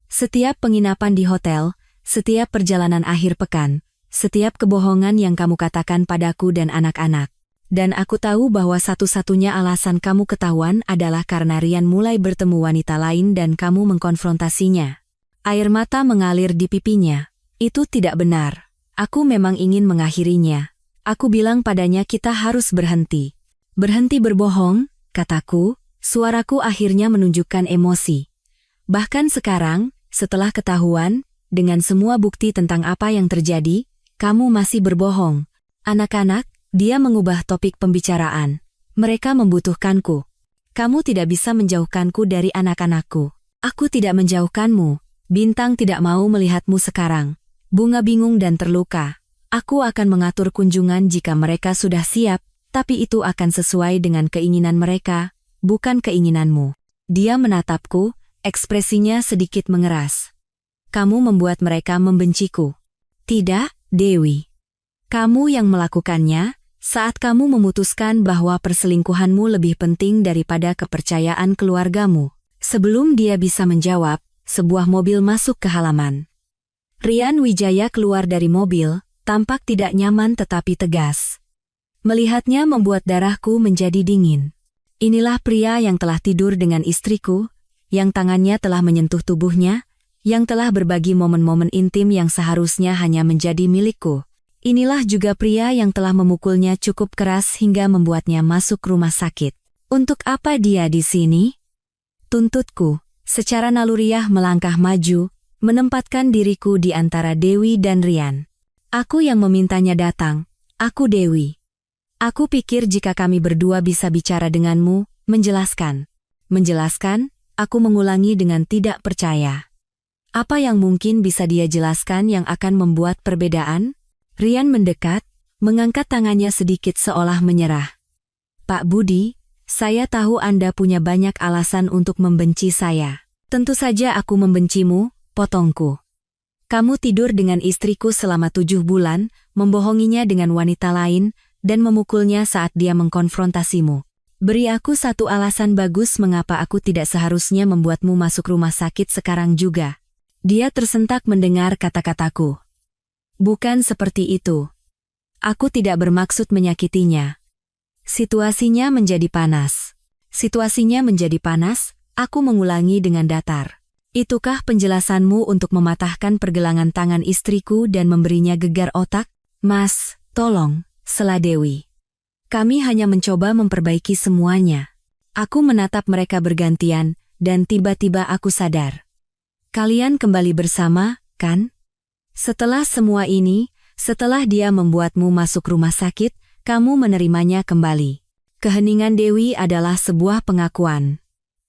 Setiap penginapan di hotel, setiap perjalanan akhir pekan, setiap kebohongan yang kamu katakan padaku dan anak-anak. Dan aku tahu bahwa satu-satunya alasan kamu ketahuan adalah karena Rian mulai bertemu wanita lain dan kamu mengkonfrontasinya. Air mata mengalir di pipinya. Itu tidak benar. Aku memang ingin mengakhirinya. Aku bilang padanya kita harus berhenti. Berhenti berbohong, kataku, suaraku akhirnya menunjukkan emosi. Bahkan sekarang, setelah ketahuan, dengan semua bukti tentang apa yang terjadi, kamu masih berbohong. Anak-anak, dia mengubah topik pembicaraan. Mereka membutuhkanku. Kamu tidak bisa menjauhkanku dari anak-anakku. Aku tidak menjauhkanmu. Bintang tidak mau melihatmu sekarang. Bunga bingung dan terluka. Aku akan mengatur kunjungan jika mereka sudah siap, tapi itu akan sesuai dengan keinginan mereka, bukan keinginanmu. Dia menatapku, ekspresinya sedikit mengeras. Kamu membuat mereka membenciku. Tidak, Dewi. Kamu yang melakukannya, saat kamu memutuskan bahwa perselingkuhanmu lebih penting daripada kepercayaan keluargamu. Sebelum dia bisa menjawab, sebuah mobil masuk ke halaman. Rian Wijaya keluar dari mobil, tampak tidak nyaman tetapi tegas. Melihatnya membuat darahku menjadi dingin. Inilah pria yang telah tidur dengan istriku, yang tangannya telah menyentuh tubuhnya, yang telah berbagi momen-momen intim yang seharusnya hanya menjadi milikku. Inilah juga pria yang telah memukulnya cukup keras hingga membuatnya masuk rumah sakit. Untuk apa dia di sini? Tuntutku, secara naluriah melangkah maju, menempatkan diriku di antara Dewi dan Rian. Aku yang memintanya datang, aku Dewi. Aku pikir jika kami berdua bisa bicara denganmu, menjelaskan. Menjelaskan, aku mengulangi dengan tidak percaya. Apa yang mungkin bisa dia jelaskan yang akan membuat perbedaan? Rian mendekat, mengangkat tangannya sedikit seolah menyerah. Pak Budi, saya tahu Anda punya banyak alasan untuk membenci saya. Tentu saja aku membencimu, potongku. Kamu tidur dengan istriku selama 7 bulan, membohonginya dengan wanita lain, dan memukulnya saat dia mengkonfrontasimu. Beri aku satu alasan bagus mengapa aku tidak seharusnya membuatmu masuk rumah sakit sekarang juga. Dia tersentak mendengar kata-kataku. Bukan seperti itu. Aku tidak bermaksud menyakitinya. Situasinya menjadi panas. Situasinya menjadi panas, aku mengulangi dengan datar. Itukah penjelasanmu untuk mematahkan pergelangan tangan istriku dan memberinya gegar otak? Mas, tolong, sela Dewi. Kami hanya mencoba memperbaiki semuanya. Aku menatap mereka bergantian, dan tiba-tiba aku sadar. Kalian kembali bersama, kan? Setelah semua ini, setelah dia membuatmu masuk rumah sakit, kamu menerimanya kembali. Keheningan Dewi adalah sebuah pengakuan.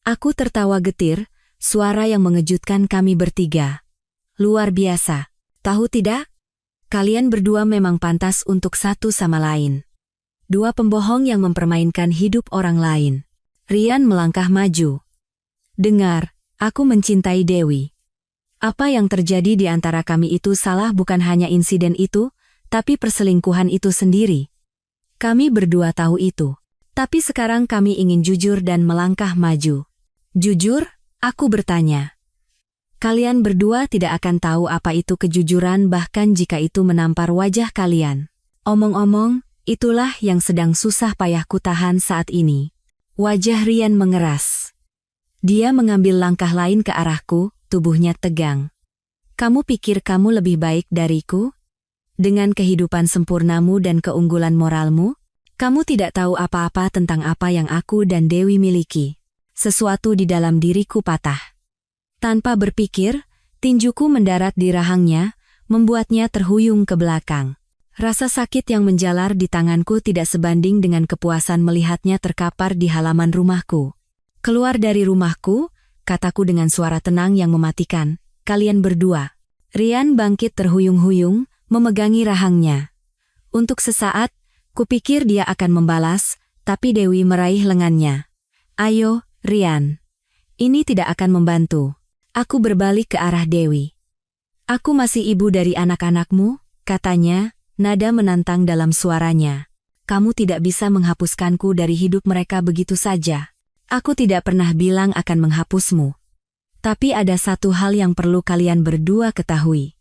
Aku tertawa getir, suara yang mengejutkan kami bertiga. Luar biasa. Tahu tidak? Kalian berdua memang pantas untuk satu sama lain. Dua pembohong yang mempermainkan hidup orang lain. Rian melangkah maju. Dengar, aku mencintai Dewi. Apa yang terjadi di antara kami itu salah bukan hanya insiden itu, tapi perselingkuhan itu sendiri. Kami berdua tahu itu. Tapi sekarang kami ingin jujur dan melangkah maju. Jujur? Aku bertanya. Kalian berdua tidak akan tahu apa itu kejujuran bahkan jika itu menampar wajah kalian. Omong-omong, itulah yang sedang susah payah kutahan saat ini. Wajah Rian mengeras. Dia mengambil langkah lain ke arahku, tubuhnya tegang. Kamu pikir kamu lebih baik dariku? Dengan kehidupan sempurnamu dan keunggulan moralmu, kamu tidak tahu apa-apa tentang apa yang aku dan Dewi miliki. Sesuatu di dalam diriku patah. Tanpa berpikir, tinjuku mendarat di rahangnya, membuatnya terhuyung ke belakang. Rasa sakit yang menjalar di tanganku tidak sebanding dengan kepuasan melihatnya terkapar di halaman rumahku. Keluar dari rumahku, kataku dengan suara tenang yang mematikan, kalian berdua. Rian bangkit terhuyung-huyung, memegangi rahangnya. Untuk sesaat, kupikir dia akan membalas, tapi Dewi meraih lengannya. Ayo, Rian. Ini tidak akan membantu. Aku berbalik ke arah Dewi. Aku masih ibu dari anak-anakmu, katanya, nada menantang dalam suaranya. Kamu tidak bisa menghapuskanku dari hidup mereka begitu saja. Aku tidak pernah bilang akan menghapusmu. Tapi ada satu hal yang perlu kalian berdua ketahui.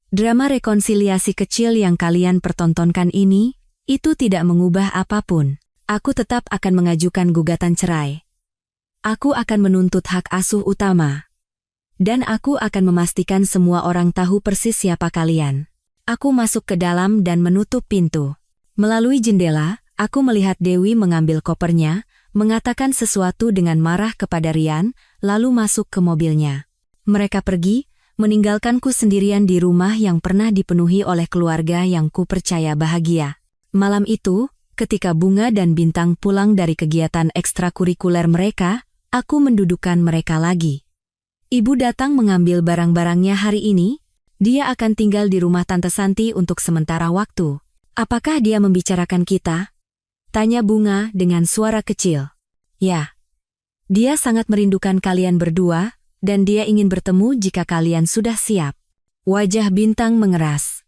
Drama rekonsiliasi kecil yang kalian pertontonkan ini, itu tidak mengubah apapun. Aku tetap akan mengajukan gugatan cerai. Aku akan menuntut hak asuh utama. Dan aku akan memastikan semua orang tahu persis siapa kalian. Aku masuk ke dalam dan menutup pintu. Melalui jendela, aku melihat Dewi mengambil kopernya, mengatakan sesuatu dengan marah kepada Rian, lalu masuk ke mobilnya. Mereka pergi, meninggalkanku sendirian di rumah yang pernah dipenuhi oleh keluarga yang kupercaya bahagia. Malam itu, ketika Bunga dan Bintang pulang dari kegiatan ekstrakurikuler mereka, aku mendudukkan mereka lagi. Ibu datang mengambil barang-barangnya hari ini. Dia akan tinggal di rumah Tante Santi untuk sementara waktu. Apakah dia membicarakan kita? Tanya Bunga dengan suara kecil. Ya. Dia sangat merindukan kalian berdua, dan dia ingin bertemu jika kalian sudah siap. Wajah Bintang mengeras.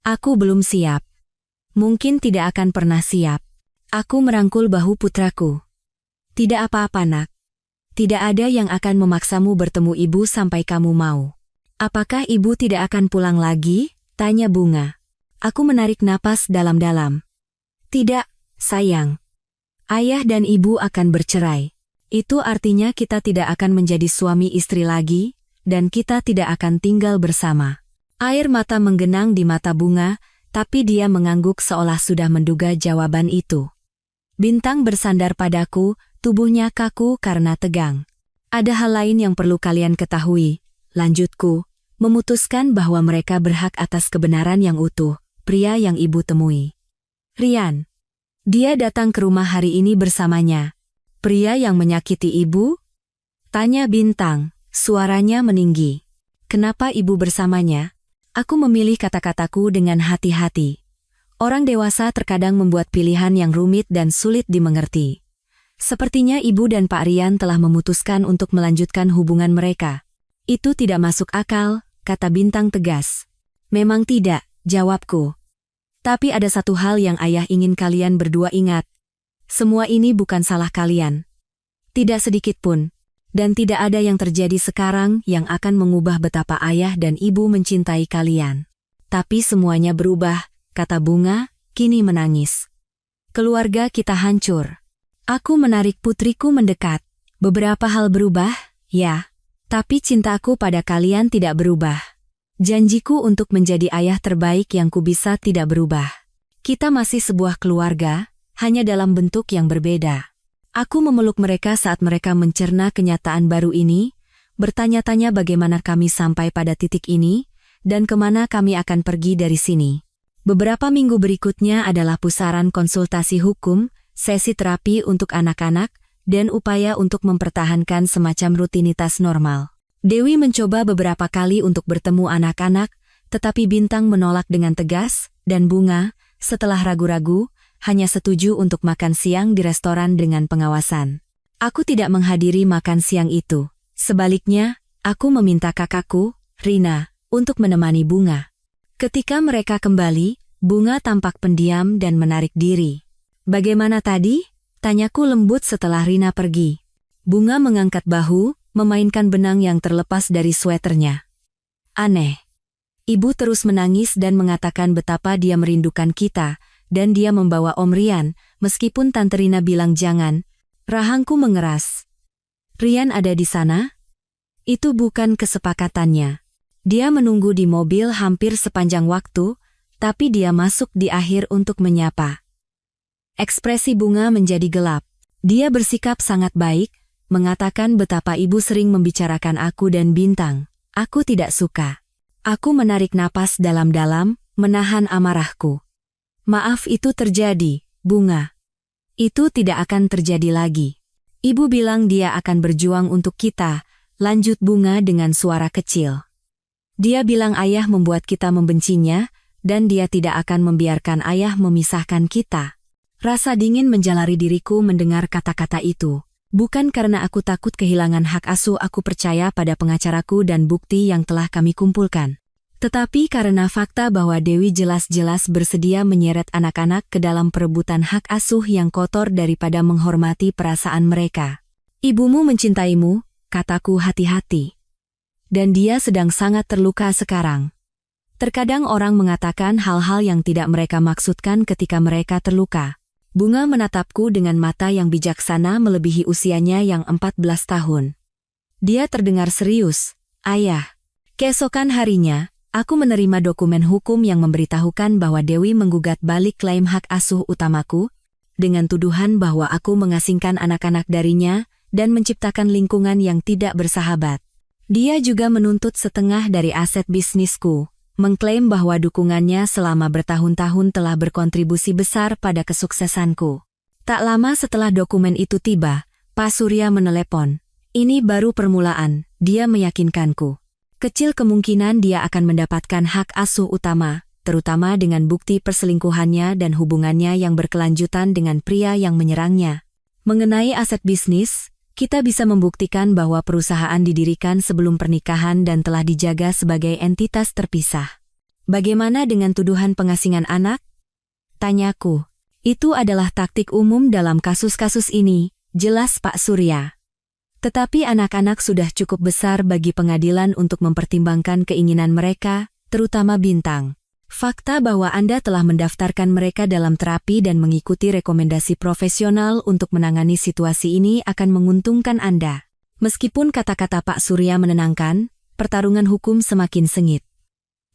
Aku belum siap. Mungkin tidak akan pernah siap. Aku merangkul bahu putraku. Tidak apa-apa, nak. Tidak ada yang akan memaksamu bertemu ibu sampai kamu mau. Apakah ibu tidak akan pulang lagi? Tanya Bunga. Aku menarik napas dalam-dalam. Tidak, sayang. Ayah dan ibu akan bercerai. Itu artinya kita tidak akan menjadi suami istri lagi, dan kita tidak akan tinggal bersama. Air mata menggenang di mata Bunga, tapi dia mengangguk seolah sudah menduga jawaban itu. Bintang bersandar padaku, tubuhnya kaku karena tegang. Ada hal lain yang perlu kalian ketahui, lanjutku, memutuskan bahwa mereka berhak atas kebenaran yang utuh, pria yang ibu temui. Rian. Dia datang ke rumah hari ini bersamanya. Pria yang menyakiti ibu? Tanya Bintang, suaranya meninggi. Kenapa ibu bersamanya? Aku memilih kata-kataku dengan hati-hati. Orang dewasa terkadang membuat pilihan yang rumit dan sulit dimengerti. Sepertinya ibu dan Pak Rian telah memutuskan untuk melanjutkan hubungan mereka. Itu tidak masuk akal, kata Bintang tegas. Memang tidak, jawabku. Tapi ada satu hal yang ayah ingin kalian berdua ingat. Semua ini bukan salah kalian. Tidak sedikit pun. Dan tidak ada yang terjadi sekarang yang akan mengubah betapa ayah dan ibu mencintai kalian. Tapi semuanya berubah, kata Bunga, kini menangis. Keluarga kita hancur. Aku menarik putriku mendekat. Beberapa hal berubah, ya. Tapi cintaku pada kalian tidak berubah. Janjiku untuk menjadi ayah terbaik yang kubisa tidak berubah. Kita masih sebuah keluarga, hanya dalam bentuk yang berbeda. Aku memeluk mereka saat mereka mencerna kenyataan baru ini, bertanya-tanya bagaimana kami sampai pada titik ini, dan kemana kami akan pergi dari sini. Beberapa minggu berikutnya adalah pusaran konsultasi hukum, sesi terapi untuk anak-anak, dan upaya untuk mempertahankan semacam rutinitas normal. Dewi mencoba beberapa kali untuk bertemu anak-anak, tetapi Bintang menolak dengan tegas, dan Bunga, setelah ragu-ragu, hanya setuju untuk makan siang di restoran dengan pengawasan. Aku tidak menghadiri makan siang itu. Sebaliknya, aku meminta kakakku, Rina, untuk menemani Bunga. Ketika mereka kembali, Bunga tampak pendiam dan menarik diri. "Bagaimana tadi?" tanyaku lembut setelah Rina pergi. Bunga mengangkat bahu, memainkan benang yang terlepas dari sweaternya. "Aneh." Ibu terus menangis dan mengatakan betapa dia merindukan kita, dan dia membawa Om Rian, meskipun Tante Rina bilang jangan. Rahangku mengeras. "Rian ada di sana?" Itu bukan kesepakatannya. Dia menunggu di mobil hampir sepanjang waktu, tapi dia masuk di akhir untuk menyapa. Ekspresi Bunga menjadi gelap. Dia bersikap sangat baik, mengatakan betapa ibu sering membicarakan aku dan Bintang. Aku tidak suka. Aku menarik napas dalam-dalam, menahan amarahku. "Maaf itu terjadi, Bunga. Itu tidak akan terjadi lagi. Ibu bilang dia akan berjuang untuk kita," lanjut Bunga dengan suara kecil. "Dia bilang ayah membuat kita membencinya, dan dia tidak akan membiarkan ayah memisahkan kita." Rasa dingin menjalari diriku mendengar kata-kata itu. Bukan karena aku takut kehilangan hak asuh, aku percaya pada pengacaraku dan bukti yang telah kami kumpulkan. Tetapi karena fakta bahwa Dewi jelas-jelas bersedia menyeret anak-anak ke dalam perebutan hak asuh yang kotor daripada menghormati perasaan mereka. "Ibumu mencintaimu," kataku hati-hati. "Dan dia sedang sangat terluka sekarang." Terkadang orang mengatakan hal-hal yang tidak mereka maksudkan ketika mereka terluka. Bunga menatapku dengan mata yang bijaksana melebihi usianya yang 14 tahun. Dia terdengar serius. "Ayah." Keesokan harinya, aku menerima dokumen hukum yang memberitahukan bahwa Dewi menggugat balik klaim hak asuh utamaku, dengan tuduhan bahwa aku mengasingkan anak-anak darinya dan menciptakan lingkungan yang tidak bersahabat. Dia juga menuntut setengah dari aset bisnisku, mengklaim bahwa dukungannya selama bertahun-tahun telah berkontribusi besar pada kesuksesanku. Tak lama setelah dokumen itu tiba, Pak Surya menelepon. "Ini baru permulaan," dia meyakinkanku. "Kecil kemungkinan dia akan mendapatkan hak asuh utama, terutama dengan bukti perselingkuhannya dan hubungannya yang berkelanjutan dengan pria yang menyerangnya. Mengenai aset bisnis, kita bisa membuktikan bahwa perusahaan didirikan sebelum pernikahan dan telah dijaga sebagai entitas terpisah." "Bagaimana dengan tuduhan pengasingan anak?" tanyaku. "Itu adalah taktik umum dalam kasus-kasus ini," jelas Pak Surya. "Tetapi anak-anak sudah cukup besar bagi pengadilan untuk mempertimbangkan keinginan mereka, terutama Bintang. Fakta bahwa Anda telah mendaftarkan mereka dalam terapi dan mengikuti rekomendasi profesional untuk menangani situasi ini akan menguntungkan Anda." Meskipun kata-kata Pak Surya menenangkan, pertarungan hukum semakin sengit.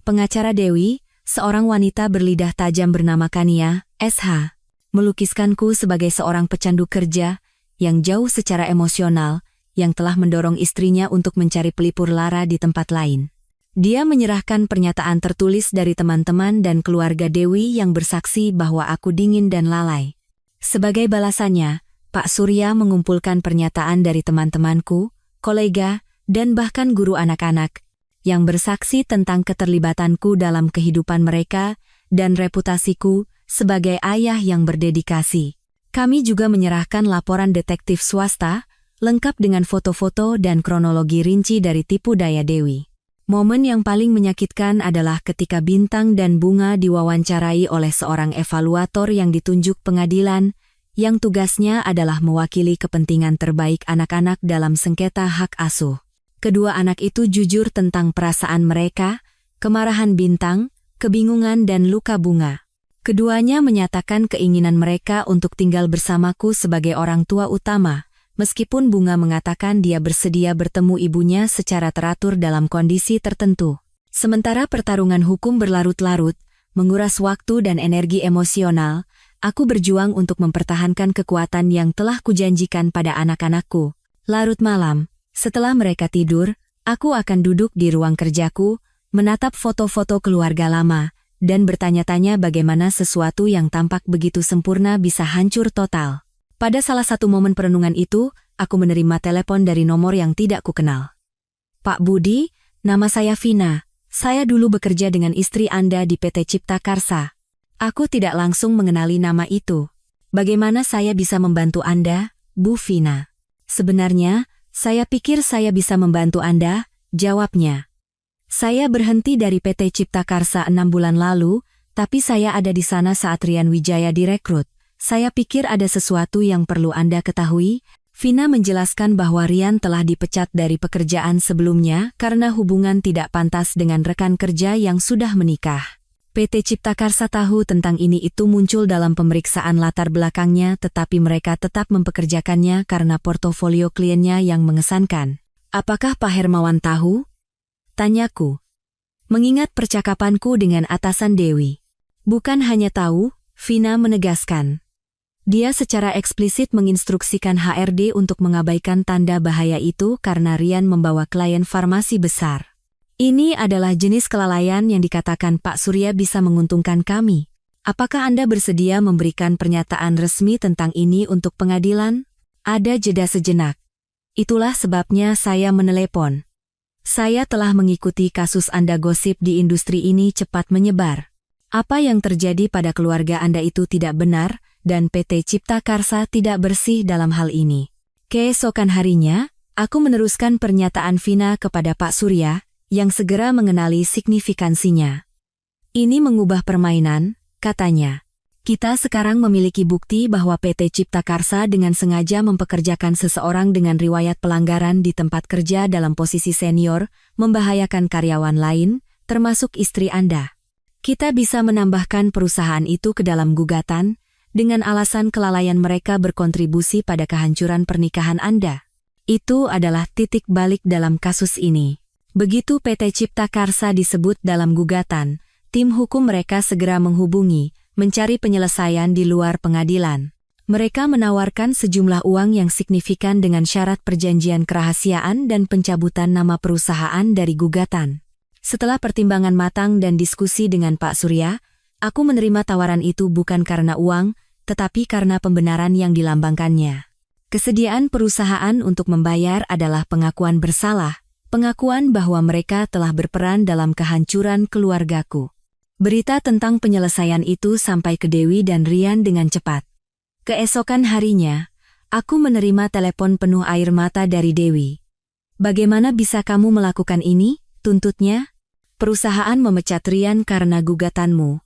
Pengacara Dewi, seorang wanita berlidah tajam bernama Kania, SH, melukiskanku sebagai seorang pecandu kerja yang jauh secara emosional, yang telah mendorong istrinya untuk mencari pelipur lara di tempat lain. Dia menyerahkan pernyataan tertulis dari teman-teman dan keluarga Dewi yang bersaksi bahwa aku dingin dan lalai. Sebagai balasannya, Pak Surya mengumpulkan pernyataan dari teman-temanku, kolega, dan bahkan guru anak-anak, yang bersaksi tentang keterlibatanku dalam kehidupan mereka dan reputasiku sebagai ayah yang berdedikasi. Kami juga menyerahkan laporan detektif swasta, lengkap dengan foto-foto dan kronologi rinci dari tipu daya Dewi. Momen yang paling menyakitkan adalah ketika Bintang dan Bunga diwawancarai oleh seorang evaluator yang ditunjuk pengadilan, yang tugasnya adalah mewakili kepentingan terbaik anak-anak dalam sengketa hak asuh. Kedua anak itu jujur tentang perasaan mereka, kemarahan Bintang, kebingungan dan luka Bunga. Keduanya menyatakan keinginan mereka untuk tinggal bersamaku sebagai orang tua utama, meskipun Bunga mengatakan dia bersedia bertemu ibunya secara teratur dalam kondisi tertentu. Sementara pertarungan hukum berlarut-larut, menguras waktu dan energi emosional, aku berjuang untuk mempertahankan kekuatan yang telah kujanjikan pada anak-anakku. Larut malam, setelah mereka tidur, aku akan duduk di ruang kerjaku, menatap foto-foto keluarga lama, dan bertanya-tanya bagaimana sesuatu yang tampak begitu sempurna bisa hancur total. Pada salah satu momen perenungan itu, aku menerima telepon dari nomor yang tidak kukenal. Pak Budi, nama saya Vina. Saya dulu bekerja dengan istri Anda di PT Cipta Karsa. Aku tidak langsung mengenali nama itu. Bagaimana saya bisa membantu Anda, Bu Vina? Sebenarnya, saya pikir saya bisa membantu Anda, jawabnya. Saya berhenti dari PT Cipta Karsa 6 bulan lalu, tapi saya ada di sana saat Rian Wijaya direkrut. Saya pikir ada sesuatu yang perlu Anda ketahui. Vina menjelaskan bahwa Rian telah dipecat dari pekerjaan sebelumnya karena hubungan tidak pantas dengan rekan kerja yang sudah menikah. PT Cipta Karsa tahu tentang ini itu muncul dalam pemeriksaan latar belakangnya, tetapi mereka tetap mempekerjakannya karena portofolio kliennya yang mengesankan. Apakah Pak Hermawan tahu? Tanyaku. Mengingat percakapanku dengan atasan Dewi. Bukan hanya tahu, Vina menegaskan. Dia secara eksplisit menginstruksikan HRD untuk mengabaikan tanda bahaya itu karena Rian membawa klien farmasi besar. Ini adalah jenis kelalaian yang dikatakan Pak Surya bisa menguntungkan kami. Apakah Anda bersedia memberikan pernyataan resmi tentang ini untuk pengadilan? Ada jeda sejenak. Itulah sebabnya saya menelepon. Saya telah mengikuti kasus Anda, gosip di industri ini cepat menyebar. Apa yang terjadi pada keluarga Anda itu tidak benar, dan PT Cipta Karsa tidak bersih dalam hal ini. Keesokan harinya, aku meneruskan pernyataan Vina kepada Pak Surya, yang segera mengenali signifikansinya. Ini mengubah permainan, katanya. Kita sekarang memiliki bukti bahwa PT Cipta Karsa dengan sengaja mempekerjakan seseorang dengan riwayat pelanggaran di tempat kerja dalam posisi senior, membahayakan karyawan lain, termasuk istri Anda. Kita bisa menambahkan perusahaan itu ke dalam gugatan, dengan alasan kelalaian mereka berkontribusi pada kehancuran pernikahan Anda. Itu adalah titik balik dalam kasus ini. Begitu PT Cipta Karsa disebut dalam gugatan, tim hukum mereka segera menghubungi, mencari penyelesaian di luar pengadilan. Mereka menawarkan sejumlah uang yang signifikan dengan syarat perjanjian kerahasiaan dan pencabutan nama perusahaan dari gugatan. Setelah pertimbangan matang dan diskusi dengan Pak Surya, aku menerima tawaran itu bukan karena uang, tetapi karena pembenaran yang dilambangkannya. Kesediaan perusahaan untuk membayar adalah pengakuan bersalah, pengakuan bahwa mereka telah berperan dalam kehancuran keluargaku. Berita tentang penyelesaian itu sampai ke Dewi dan Rian dengan cepat. Keesokan harinya, aku menerima telepon penuh air mata dari Dewi. Bagaimana bisa kamu melakukan ini? Tuntutnya. Perusahaan memecat Rian karena gugatanmu.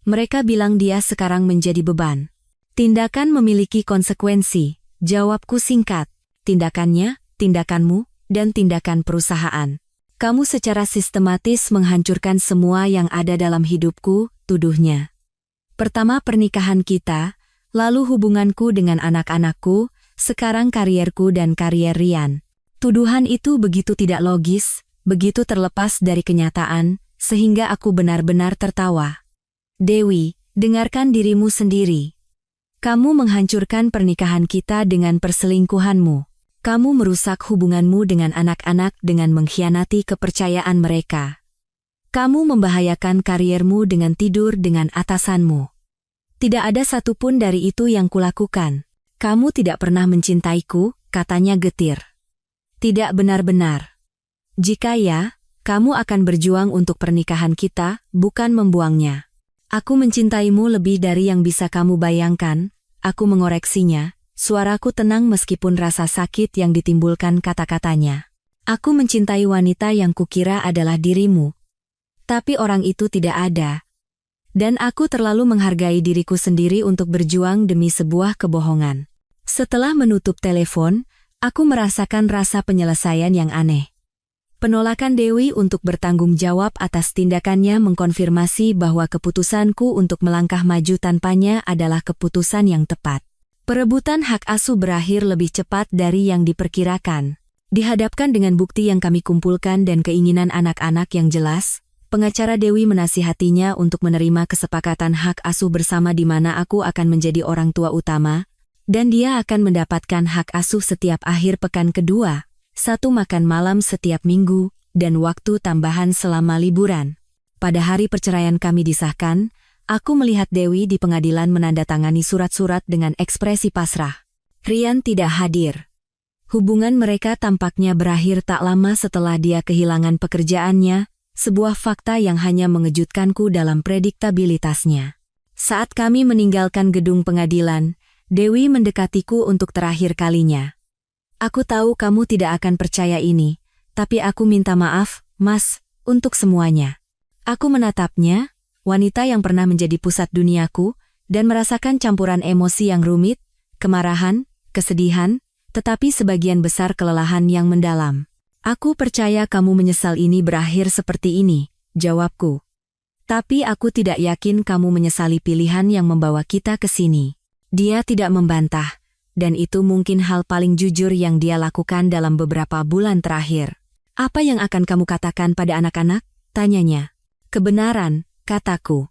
Mereka bilang dia sekarang menjadi beban. Tindakan memiliki konsekuensi, jawabku singkat. Tindakannya, tindakanmu, dan tindakan perusahaan. Kamu secara sistematis menghancurkan semua yang ada dalam hidupku, tuduhnya. Pertama pernikahan kita, lalu hubunganku dengan anak-anakku, sekarang karierku dan karier Rian. Tuduhan itu begitu tidak logis, begitu terlepas dari kenyataan, sehingga aku benar-benar tertawa. Dewi, dengarkan dirimu sendiri. Kamu menghancurkan pernikahan kita dengan perselingkuhanmu. Kamu merusak hubunganmu dengan anak-anak dengan mengkhianati kepercayaan mereka. Kamu membahayakan kariermu dengan tidur dengan atasanmu. Tidak ada satupun dari itu yang kulakukan. Kamu tidak pernah mencintaiku, katanya getir. Tidak benar-benar. Jika ya, kamu akan berjuang untuk pernikahan kita, bukan membuangnya. Aku mencintaimu lebih dari yang bisa kamu bayangkan, aku mengoreksinya, suaraku tenang meskipun rasa sakit yang ditimbulkan kata-katanya. Aku mencintai wanita yang kukira adalah dirimu. Tapi orang itu tidak ada. Dan aku terlalu menghargai diriku sendiri untuk berjuang demi sebuah kebohongan. Setelah menutup telepon, aku merasakan rasa penyelesaian yang aneh. Penolakan Dewi untuk bertanggung jawab atas tindakannya mengkonfirmasi bahwa keputusanku untuk melangkah maju tanpanya adalah keputusan yang tepat. Perebutan hak asuh berakhir lebih cepat dari yang diperkirakan. Dihadapkan dengan bukti yang kami kumpulkan dan keinginan anak-anak yang jelas, pengacara Dewi menasihatinya untuk menerima kesepakatan hak asuh bersama di mana aku akan menjadi orang tua utama, dan dia akan mendapatkan hak asuh setiap akhir pekan kedua. 1 makan malam setiap minggu, dan waktu tambahan selama liburan. Pada hari perceraian kami disahkan, aku melihat Dewi di pengadilan menandatangani surat-surat dengan ekspresi pasrah. Rian tidak hadir. Hubungan mereka tampaknya berakhir tak lama setelah dia kehilangan pekerjaannya, sebuah fakta yang hanya mengejutkanku dalam prediktabilitasnya. Saat kami meninggalkan gedung pengadilan, Dewi mendekatiku untuk terakhir kalinya. Aku tahu kamu tidak akan percaya ini, tapi aku minta maaf, Mas, untuk semuanya. Aku menatapnya, wanita yang pernah menjadi pusat duniaku, dan merasakan campuran emosi yang rumit, kemarahan, kesedihan, tetapi sebagian besar kelelahan yang mendalam. Aku percaya kamu menyesal ini berakhir seperti ini, jawabku. Tapi aku tidak yakin kamu menyesali pilihan yang membawa kita ke sini. Dia tidak membantah, dan itu mungkin hal paling jujur yang dia lakukan dalam beberapa bulan terakhir. Apa yang akan kamu katakan pada anak-anak? Tanyanya. Kebenaran, kataku.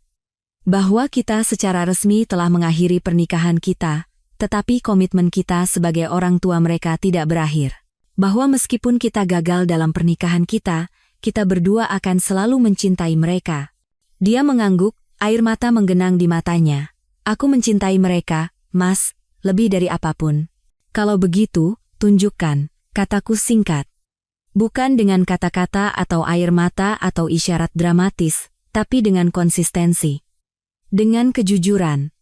Bahwa kita secara resmi telah mengakhiri pernikahan kita, tetapi komitmen kita sebagai orang tua mereka tidak berakhir. Bahwa meskipun kita gagal dalam pernikahan kita berdua akan selalu mencintai mereka. Dia mengangguk, air mata menggenang di matanya. Aku mencintai mereka, Mas, lebih dari apapun. Kalau begitu, tunjukkan, kataku singkat. Bukan dengan kata-kata atau air mata atau isyarat dramatis, tapi dengan konsistensi. Dengan kejujuran.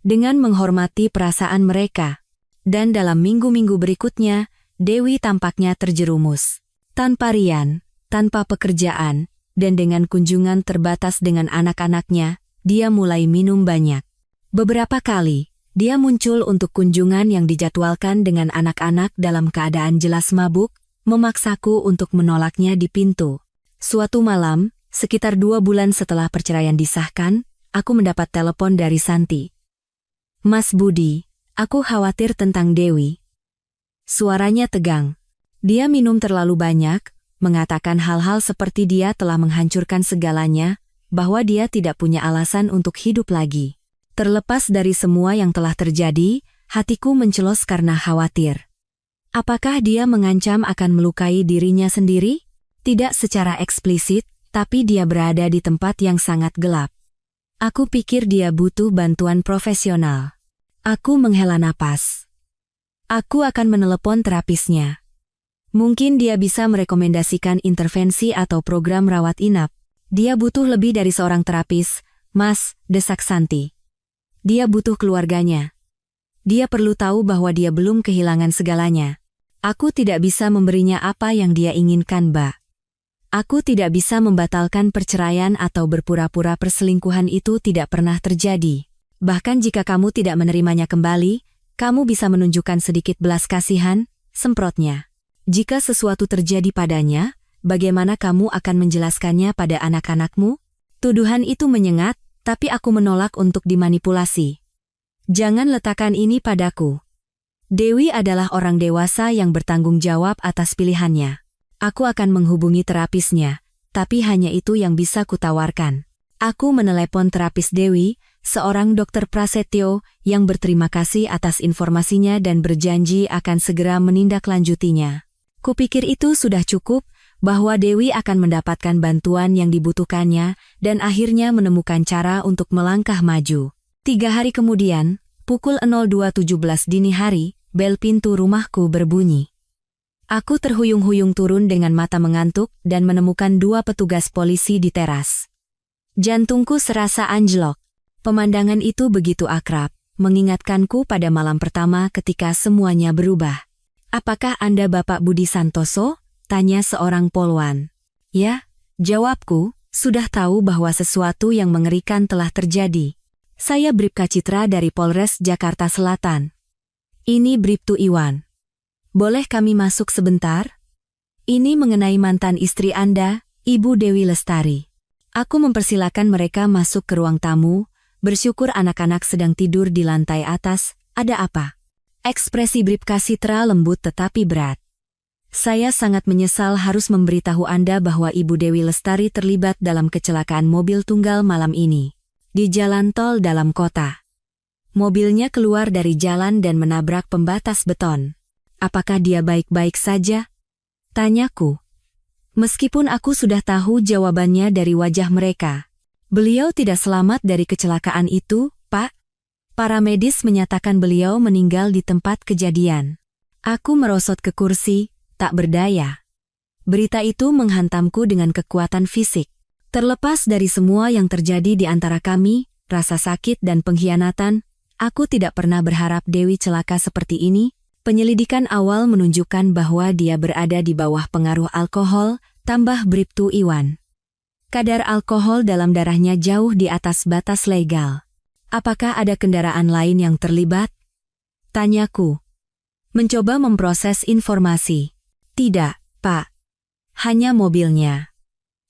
Dengan menghormati perasaan mereka. Dan dalam minggu-minggu berikutnya, Dewi tampaknya terjerumus. Tanpa Rian, tanpa pekerjaan, dan dengan kunjungan terbatas dengan anak-anaknya, dia mulai minum banyak. Beberapa kali, dia muncul untuk kunjungan yang dijadwalkan dengan anak-anak dalam keadaan jelas mabuk, memaksaku untuk menolaknya di pintu. Suatu malam, sekitar 2 bulan setelah perceraian disahkan, aku mendapat telepon dari Santi. Mas Budi, aku khawatir tentang Dewi. Suaranya tegang. Dia minum terlalu banyak, mengatakan hal-hal seperti dia telah menghancurkan segalanya, bahwa dia tidak punya alasan untuk hidup lagi. Terlepas dari semua yang telah terjadi, hatiku mencelos karena khawatir. Apakah dia mengancam akan melukai dirinya sendiri? Tidak secara eksplisit, tapi dia berada di tempat yang sangat gelap. Aku pikir dia butuh bantuan profesional. Aku menghela napas. Aku akan menelepon terapisnya. Mungkin dia bisa merekomendasikan intervensi atau program rawat inap. Dia butuh lebih dari seorang terapis, Mas, desak Santi. Dia butuh keluarganya. Dia perlu tahu bahwa dia belum kehilangan segalanya. Aku tidak bisa memberinya apa yang dia inginkan, Mbak. Aku tidak bisa membatalkan perceraian atau berpura-pura perselingkuhan itu tidak pernah terjadi. Bahkan jika kamu tidak menerimanya kembali, kamu bisa menunjukkan sedikit belas kasihan, semprotnya. Jika sesuatu terjadi padanya, bagaimana kamu akan menjelaskannya pada anak-anakmu? Tuduhan itu menyengat, tapi aku menolak untuk dimanipulasi. Jangan letakkan ini padaku. Dewi adalah orang dewasa yang bertanggung jawab atas pilihannya. Aku akan menghubungi terapisnya, tapi hanya itu yang bisa kutawarkan. Aku menelepon terapis Dewi, seorang dokter Prasetyo, yang berterima kasih atas informasinya dan berjanji akan segera menindaklanjutinya. Kupikir itu sudah cukup, bahwa Dewi akan mendapatkan bantuan yang dibutuhkannya, dan akhirnya menemukan cara untuk melangkah maju. 3 hari kemudian, pukul 02.17 dini hari, bel pintu rumahku berbunyi. Aku terhuyung-huyung turun dengan mata mengantuk dan menemukan 2 petugas polisi di teras. Jantungku serasa anjlok. Pemandangan itu begitu akrab, mengingatkanku pada malam pertama ketika semuanya berubah. Apakah Anda Bapak Budi Santoso? Tanya seorang polwan. Ya, jawabku, sudah tahu bahwa sesuatu yang mengerikan telah terjadi. Saya Bribka Citra dari Polres Jakarta Selatan. Ini Bribtu Iwan. Boleh kami masuk sebentar? Ini mengenai mantan istri Anda, Ibu Dewi Lestari. Aku mempersilakan mereka masuk ke ruang tamu, bersyukur anak-anak sedang tidur di lantai atas. Ada apa? Ekspresi Bribka Citra lembut tetapi berat. Saya sangat menyesal harus memberitahu Anda bahwa Ibu Dewi Lestari terlibat dalam kecelakaan mobil tunggal malam ini. Di jalan tol dalam kota. Mobilnya keluar dari jalan dan menabrak pembatas beton. Apakah dia baik-baik saja? Tanyaku. Meskipun aku sudah tahu jawabannya dari wajah mereka. Beliau tidak selamat dari kecelakaan itu, Pak. Para medis menyatakan beliau meninggal di tempat kejadian. Aku merosot ke kursi, tak berdaya. Berita itu menghantamku dengan kekuatan fisik. Terlepas dari semua yang terjadi di antara kami, rasa sakit dan pengkhianatan, aku tidak pernah berharap Dewi celaka seperti ini. Penyelidikan awal menunjukkan bahwa dia berada di bawah pengaruh alkohol, tambah Bribtu Iwan. Kadar alkohol dalam darahnya jauh di atas batas legal. Apakah ada kendaraan lain yang terlibat? Tanyaku. Mencoba memproses informasi. Tidak, Pak. Hanya mobilnya.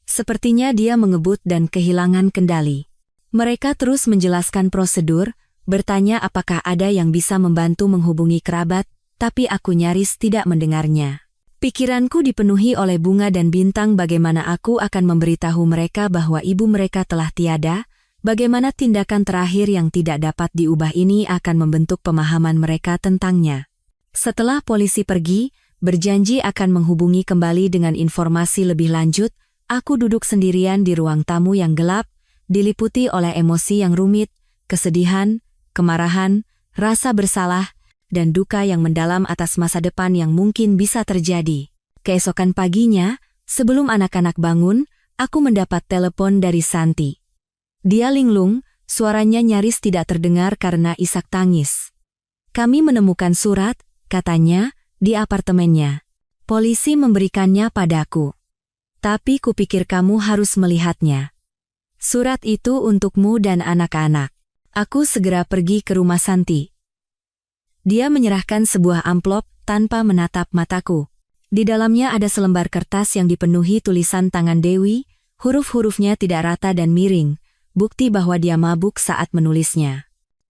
Sepertinya dia mengebut dan kehilangan kendali. Mereka terus menjelaskan prosedur, bertanya apakah ada yang bisa membantu menghubungi kerabat, tapi aku nyaris tidak mendengarnya. Pikiranku dipenuhi oleh bunga dan bintang bagaimana aku akan memberitahu mereka bahwa ibu mereka telah tiada, bagaimana tindakan terakhir yang tidak dapat diubah ini akan membentuk pemahaman mereka tentangnya. Setelah polisi pergi, berjanji akan menghubungi kembali dengan informasi lebih lanjut, aku duduk sendirian di ruang tamu yang gelap, diliputi oleh emosi yang rumit, kesedihan, kemarahan, rasa bersalah, dan duka yang mendalam atas masa depan yang mungkin bisa terjadi. Keesokan paginya, sebelum anak-anak bangun, aku mendapat telepon dari Santi. Dia linglung, suaranya nyaris tidak terdengar karena isak tangis. Kami menemukan surat, katanya, di apartemennya. Polisi memberikannya padaku. Tapi kupikir kamu harus melihatnya. Surat itu untukmu dan anak-anak. Aku segera pergi ke rumah Santi. Dia menyerahkan sebuah amplop tanpa menatap mataku. Di dalamnya ada selembar kertas yang dipenuhi tulisan tangan Dewi, huruf-hurufnya tidak rata dan miring, bukti bahwa dia mabuk saat menulisnya.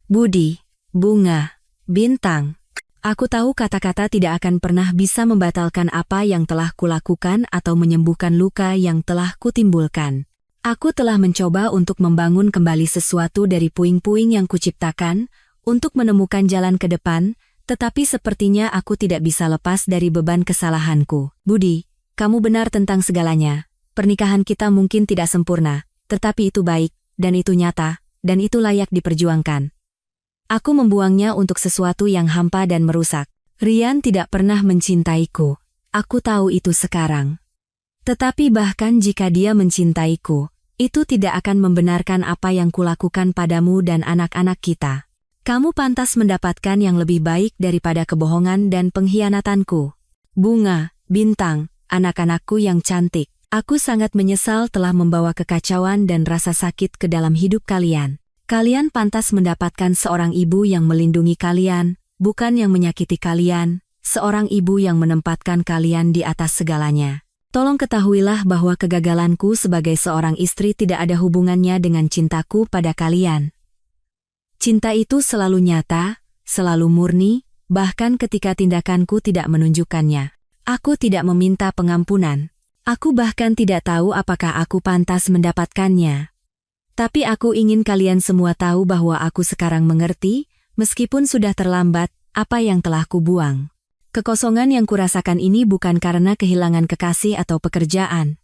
Budi, bunga, bintang. Aku tahu kata-kata tidak akan pernah bisa membatalkan apa yang telah kulakukan atau menyembuhkan luka yang telah kutimbulkan. Aku telah mencoba untuk membangun kembali sesuatu dari puing-puing yang kuciptakan, untuk menemukan jalan ke depan, tetapi sepertinya aku tidak bisa lepas dari beban kesalahanku. Budi, kamu benar tentang segalanya. Pernikahan kita mungkin tidak sempurna, tetapi itu baik, dan itu nyata, dan itu layak diperjuangkan. Aku membuangnya untuk sesuatu yang hampa dan merusak. Rian tidak pernah mencintaiku. Aku tahu itu sekarang. Tetapi bahkan jika dia mencintaiku, itu tidak akan membenarkan apa yang kulakukan padamu dan anak-anak kita. Kamu pantas mendapatkan yang lebih baik daripada kebohongan dan pengkhianatanku. Bunga, bintang, anak-anakku yang cantik. Aku sangat menyesal telah membawa kekacauan dan rasa sakit ke dalam hidup kalian. Kalian pantas mendapatkan seorang ibu yang melindungi kalian, bukan yang menyakiti kalian, seorang ibu yang menempatkan kalian di atas segalanya. Tolong ketahuilah bahwa kegagalanku sebagai seorang istri tidak ada hubungannya dengan cintaku pada kalian. Cinta itu selalu nyata, selalu murni, bahkan ketika tindakanku tidak menunjukkannya. Aku tidak meminta pengampunan. Aku bahkan tidak tahu apakah aku pantas mendapatkannya. Tapi aku ingin kalian semua tahu bahwa aku sekarang mengerti, meskipun sudah terlambat, apa yang telah kubuang. Kekosongan yang kurasakan ini bukan karena kehilangan kekasih atau pekerjaan.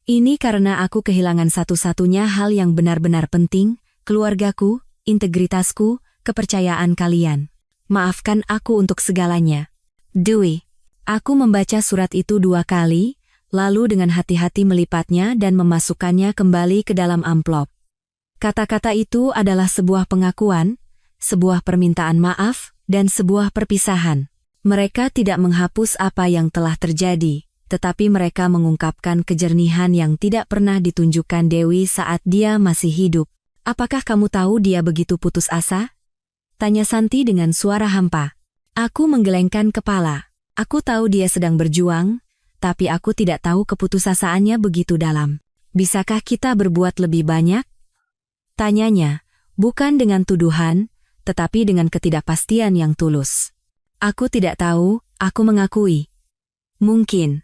Ini karena aku kehilangan satu-satunya hal yang benar-benar penting, keluargaku, integritasku, kepercayaan kalian. Maafkan aku untuk segalanya. Dewi. Aku membaca surat itu 2 kali, lalu dengan hati-hati melipatnya dan memasukkannya kembali ke dalam amplop. Kata-kata itu adalah sebuah pengakuan, sebuah permintaan maaf, dan sebuah perpisahan. Mereka tidak menghapus apa yang telah terjadi, tetapi mereka mengungkapkan kejernihan yang tidak pernah ditunjukkan Dewi saat dia masih hidup. Apakah kamu tahu dia begitu putus asa? Tanya Santi dengan suara hampa. Aku menggelengkan kepala. Aku tahu dia sedang berjuang, tapi aku tidak tahu keputusasaannya begitu dalam. Bisakah kita berbuat lebih banyak? Tanyanya, bukan dengan tuduhan, tetapi dengan ketidakpastian yang tulus. Aku tidak tahu, aku mengakui. Mungkin.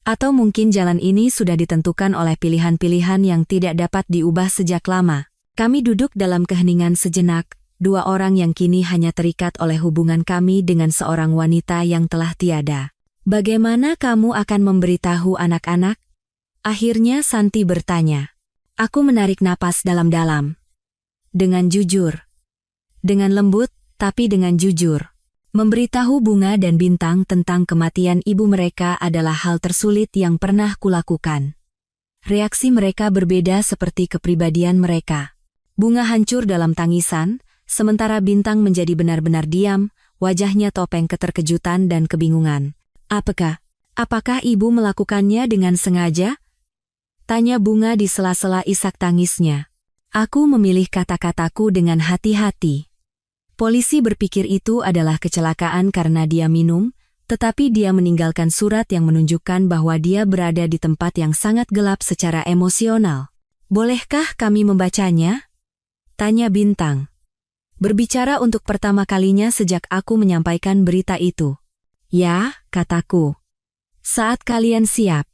Atau mungkin jalan ini sudah ditentukan oleh pilihan-pilihan yang tidak dapat diubah sejak lama. Kami duduk dalam keheningan sejenak, 2 orang yang kini hanya terikat oleh hubungan kami dengan seorang wanita yang telah tiada. Bagaimana kamu akan memberitahu anak-anak? Akhirnya Santi bertanya. Aku menarik napas dalam-dalam. Dengan jujur. Dengan lembut, tapi dengan jujur. Memberitahu Bunga dan Bintang tentang kematian ibu mereka adalah hal tersulit yang pernah kulakukan. Reaksi mereka berbeda seperti kepribadian mereka. Bunga hancur dalam tangisan, sementara Bintang menjadi benar-benar diam, wajahnya topeng keterkejutan dan kebingungan. Apakah ibu melakukannya dengan sengaja? Tanya Bunga di sela-sela isak tangisnya. Aku memilih kata-kataku dengan hati-hati. Polisi berpikir itu adalah kecelakaan karena dia minum, tetapi dia meninggalkan surat yang menunjukkan bahwa dia berada di tempat yang sangat gelap secara emosional. Bolehkah kami membacanya? Tanya Bintang. Berbicara untuk pertama kalinya sejak aku menyampaikan berita itu. Ya, kataku. Saat kalian siap.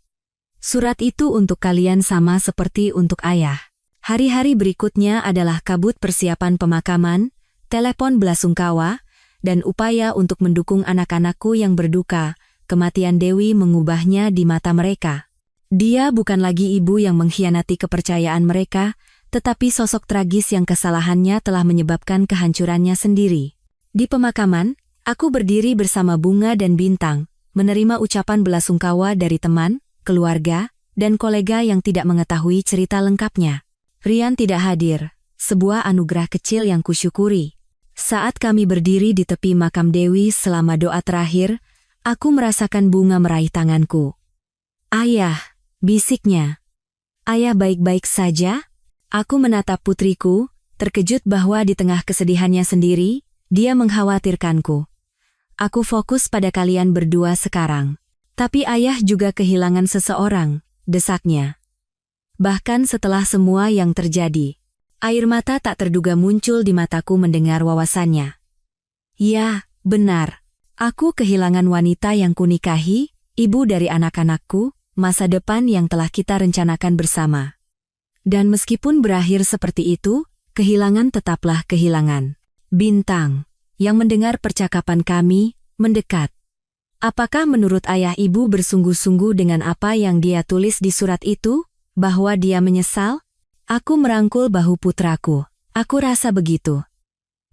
Surat itu untuk kalian sama seperti untuk ayah. Hari-hari berikutnya adalah kabut persiapan pemakaman, telepon belasungkawa, dan upaya untuk mendukung anak-anakku yang berduka. Kematian Dewi mengubahnya di mata mereka. Dia bukan lagi ibu yang mengkhianati kepercayaan mereka, tetapi sosok tragis yang kesalahannya telah menyebabkan kehancurannya sendiri. Di pemakaman, aku berdiri bersama Bunga dan Bintang, menerima ucapan belasungkawa dari teman, keluarga, dan kolega yang tidak mengetahui cerita lengkapnya. Rian tidak hadir, sebuah anugerah kecil yang kusyukuri. Saat kami berdiri di tepi makam Dewi selama doa terakhir, aku merasakan Bunga meraih tanganku. Ayah, bisiknya. Ayah baik-baik saja? Aku menatap putriku, terkejut bahwa di tengah kesedihannya sendiri, dia mengkhawatirkanku. Aku fokus pada kalian berdua sekarang. Tapi ayah juga kehilangan seseorang, desaknya. Bahkan setelah semua yang terjadi, air mata tak terduga muncul di mataku mendengar wawasannya. Ya, benar. Aku kehilangan wanita yang kunikahi, ibu dari anak-anakku, masa depan yang telah kita rencanakan bersama. Dan meskipun berakhir seperti itu, kehilangan tetaplah kehilangan. Bintang, yang mendengar percakapan kami, mendekat. Apakah menurut ayah ibu bersungguh-sungguh dengan apa yang dia tulis di surat itu? Bahwa dia menyesal? Aku merangkul bahu putraku. Aku rasa begitu.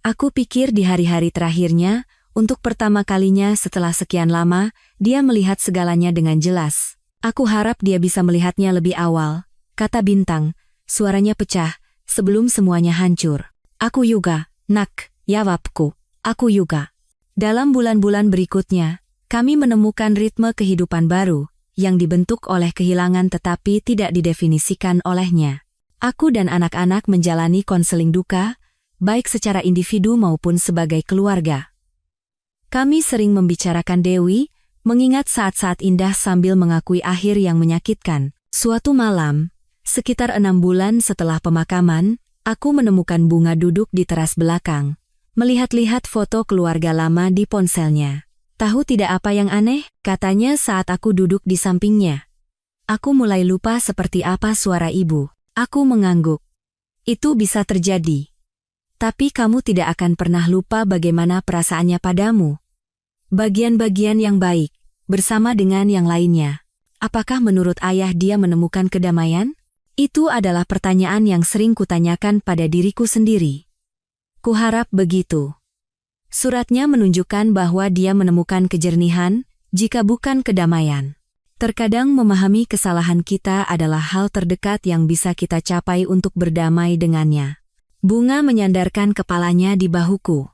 Aku pikir di hari-hari terakhirnya, untuk pertama kalinya setelah sekian lama, dia melihat segalanya dengan jelas. Aku harap dia bisa melihatnya lebih awal, kata Bintang, suaranya pecah, sebelum semuanya hancur. Aku juga, nak, jawabku. Aku juga. Dalam bulan-bulan berikutnya, kami menemukan ritme kehidupan baru, yang dibentuk oleh kehilangan tetapi tidak didefinisikan olehnya. Aku dan anak-anak menjalani konseling duka, baik secara individu maupun sebagai keluarga. Kami sering membicarakan Dewi, mengingat saat-saat indah sambil mengakui akhir yang menyakitkan. Suatu malam, sekitar 6 bulan setelah pemakaman, aku menemukan Bunga duduk di teras belakang, melihat-lihat foto keluarga lama di ponselnya. Tahu tidak apa yang aneh, katanya saat aku duduk di sampingnya. Aku mulai lupa seperti apa suara ibu. Aku mengangguk. Itu bisa terjadi. Tapi kamu tidak akan pernah lupa bagaimana perasaannya padamu. Bagian-bagian yang baik, bersama dengan yang lainnya. Apakah menurut ayah dia menemukan kedamaian? Itu adalah pertanyaan yang sering kutanyakan pada diriku sendiri. Kuharap begitu. Suratnya menunjukkan bahwa dia menemukan kejernihan, jika bukan kedamaian. Terkadang memahami kesalahan kita adalah hal terdekat yang bisa kita capai untuk berdamai dengannya. Bunga menyandarkan kepalanya di bahuku.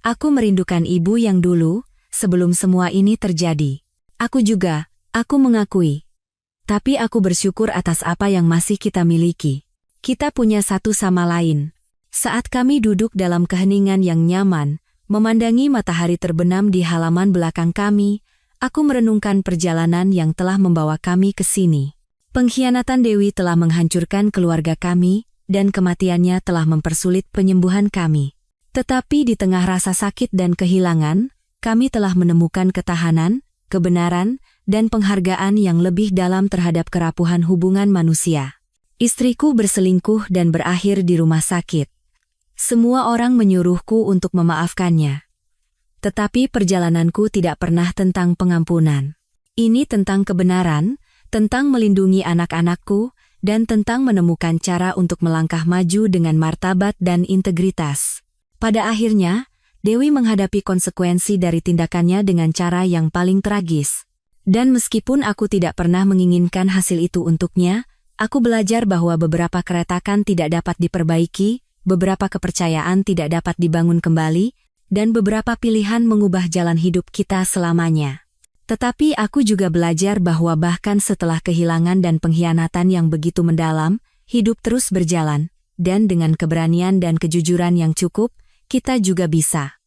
Aku merindukan ibu yang dulu, sebelum semua ini terjadi. Aku juga, aku mengakui. Tapi aku bersyukur atas apa yang masih kita miliki. Kita punya satu sama lain. Saat kami duduk dalam keheningan yang nyaman, memandangi matahari terbenam di halaman belakang kami, aku merenungkan perjalanan yang telah membawa kami ke sini. Pengkhianatan Dewi telah menghancurkan keluarga kami, dan kematiannya telah mempersulit penyembuhan kami. Tetapi di tengah rasa sakit dan kehilangan, kami telah menemukan ketahanan, kebenaran, dan penghargaan yang lebih dalam terhadap kerapuhan hubungan manusia. Istriku berselingkuh dan berakhir di rumah sakit. Semua orang menyuruhku untuk memaafkannya. Tetapi perjalananku tidak pernah tentang pengampunan. Ini tentang kebenaran, tentang melindungi anak-anakku, dan tentang menemukan cara untuk melangkah maju dengan martabat dan integritas. Pada akhirnya, Dewi menghadapi konsekuensi dari tindakannya dengan cara yang paling tragis. Dan meskipun aku tidak pernah menginginkan hasil itu untuknya, aku belajar bahwa beberapa keretakan tidak dapat diperbaiki, beberapa kepercayaan tidak dapat dibangun kembali, dan beberapa pilihan mengubah jalan hidup kita selamanya. Tetapi aku juga belajar bahwa bahkan setelah kehilangan dan pengkhianatan yang begitu mendalam, hidup terus berjalan, dan dengan keberanian dan kejujuran yang cukup, kita juga bisa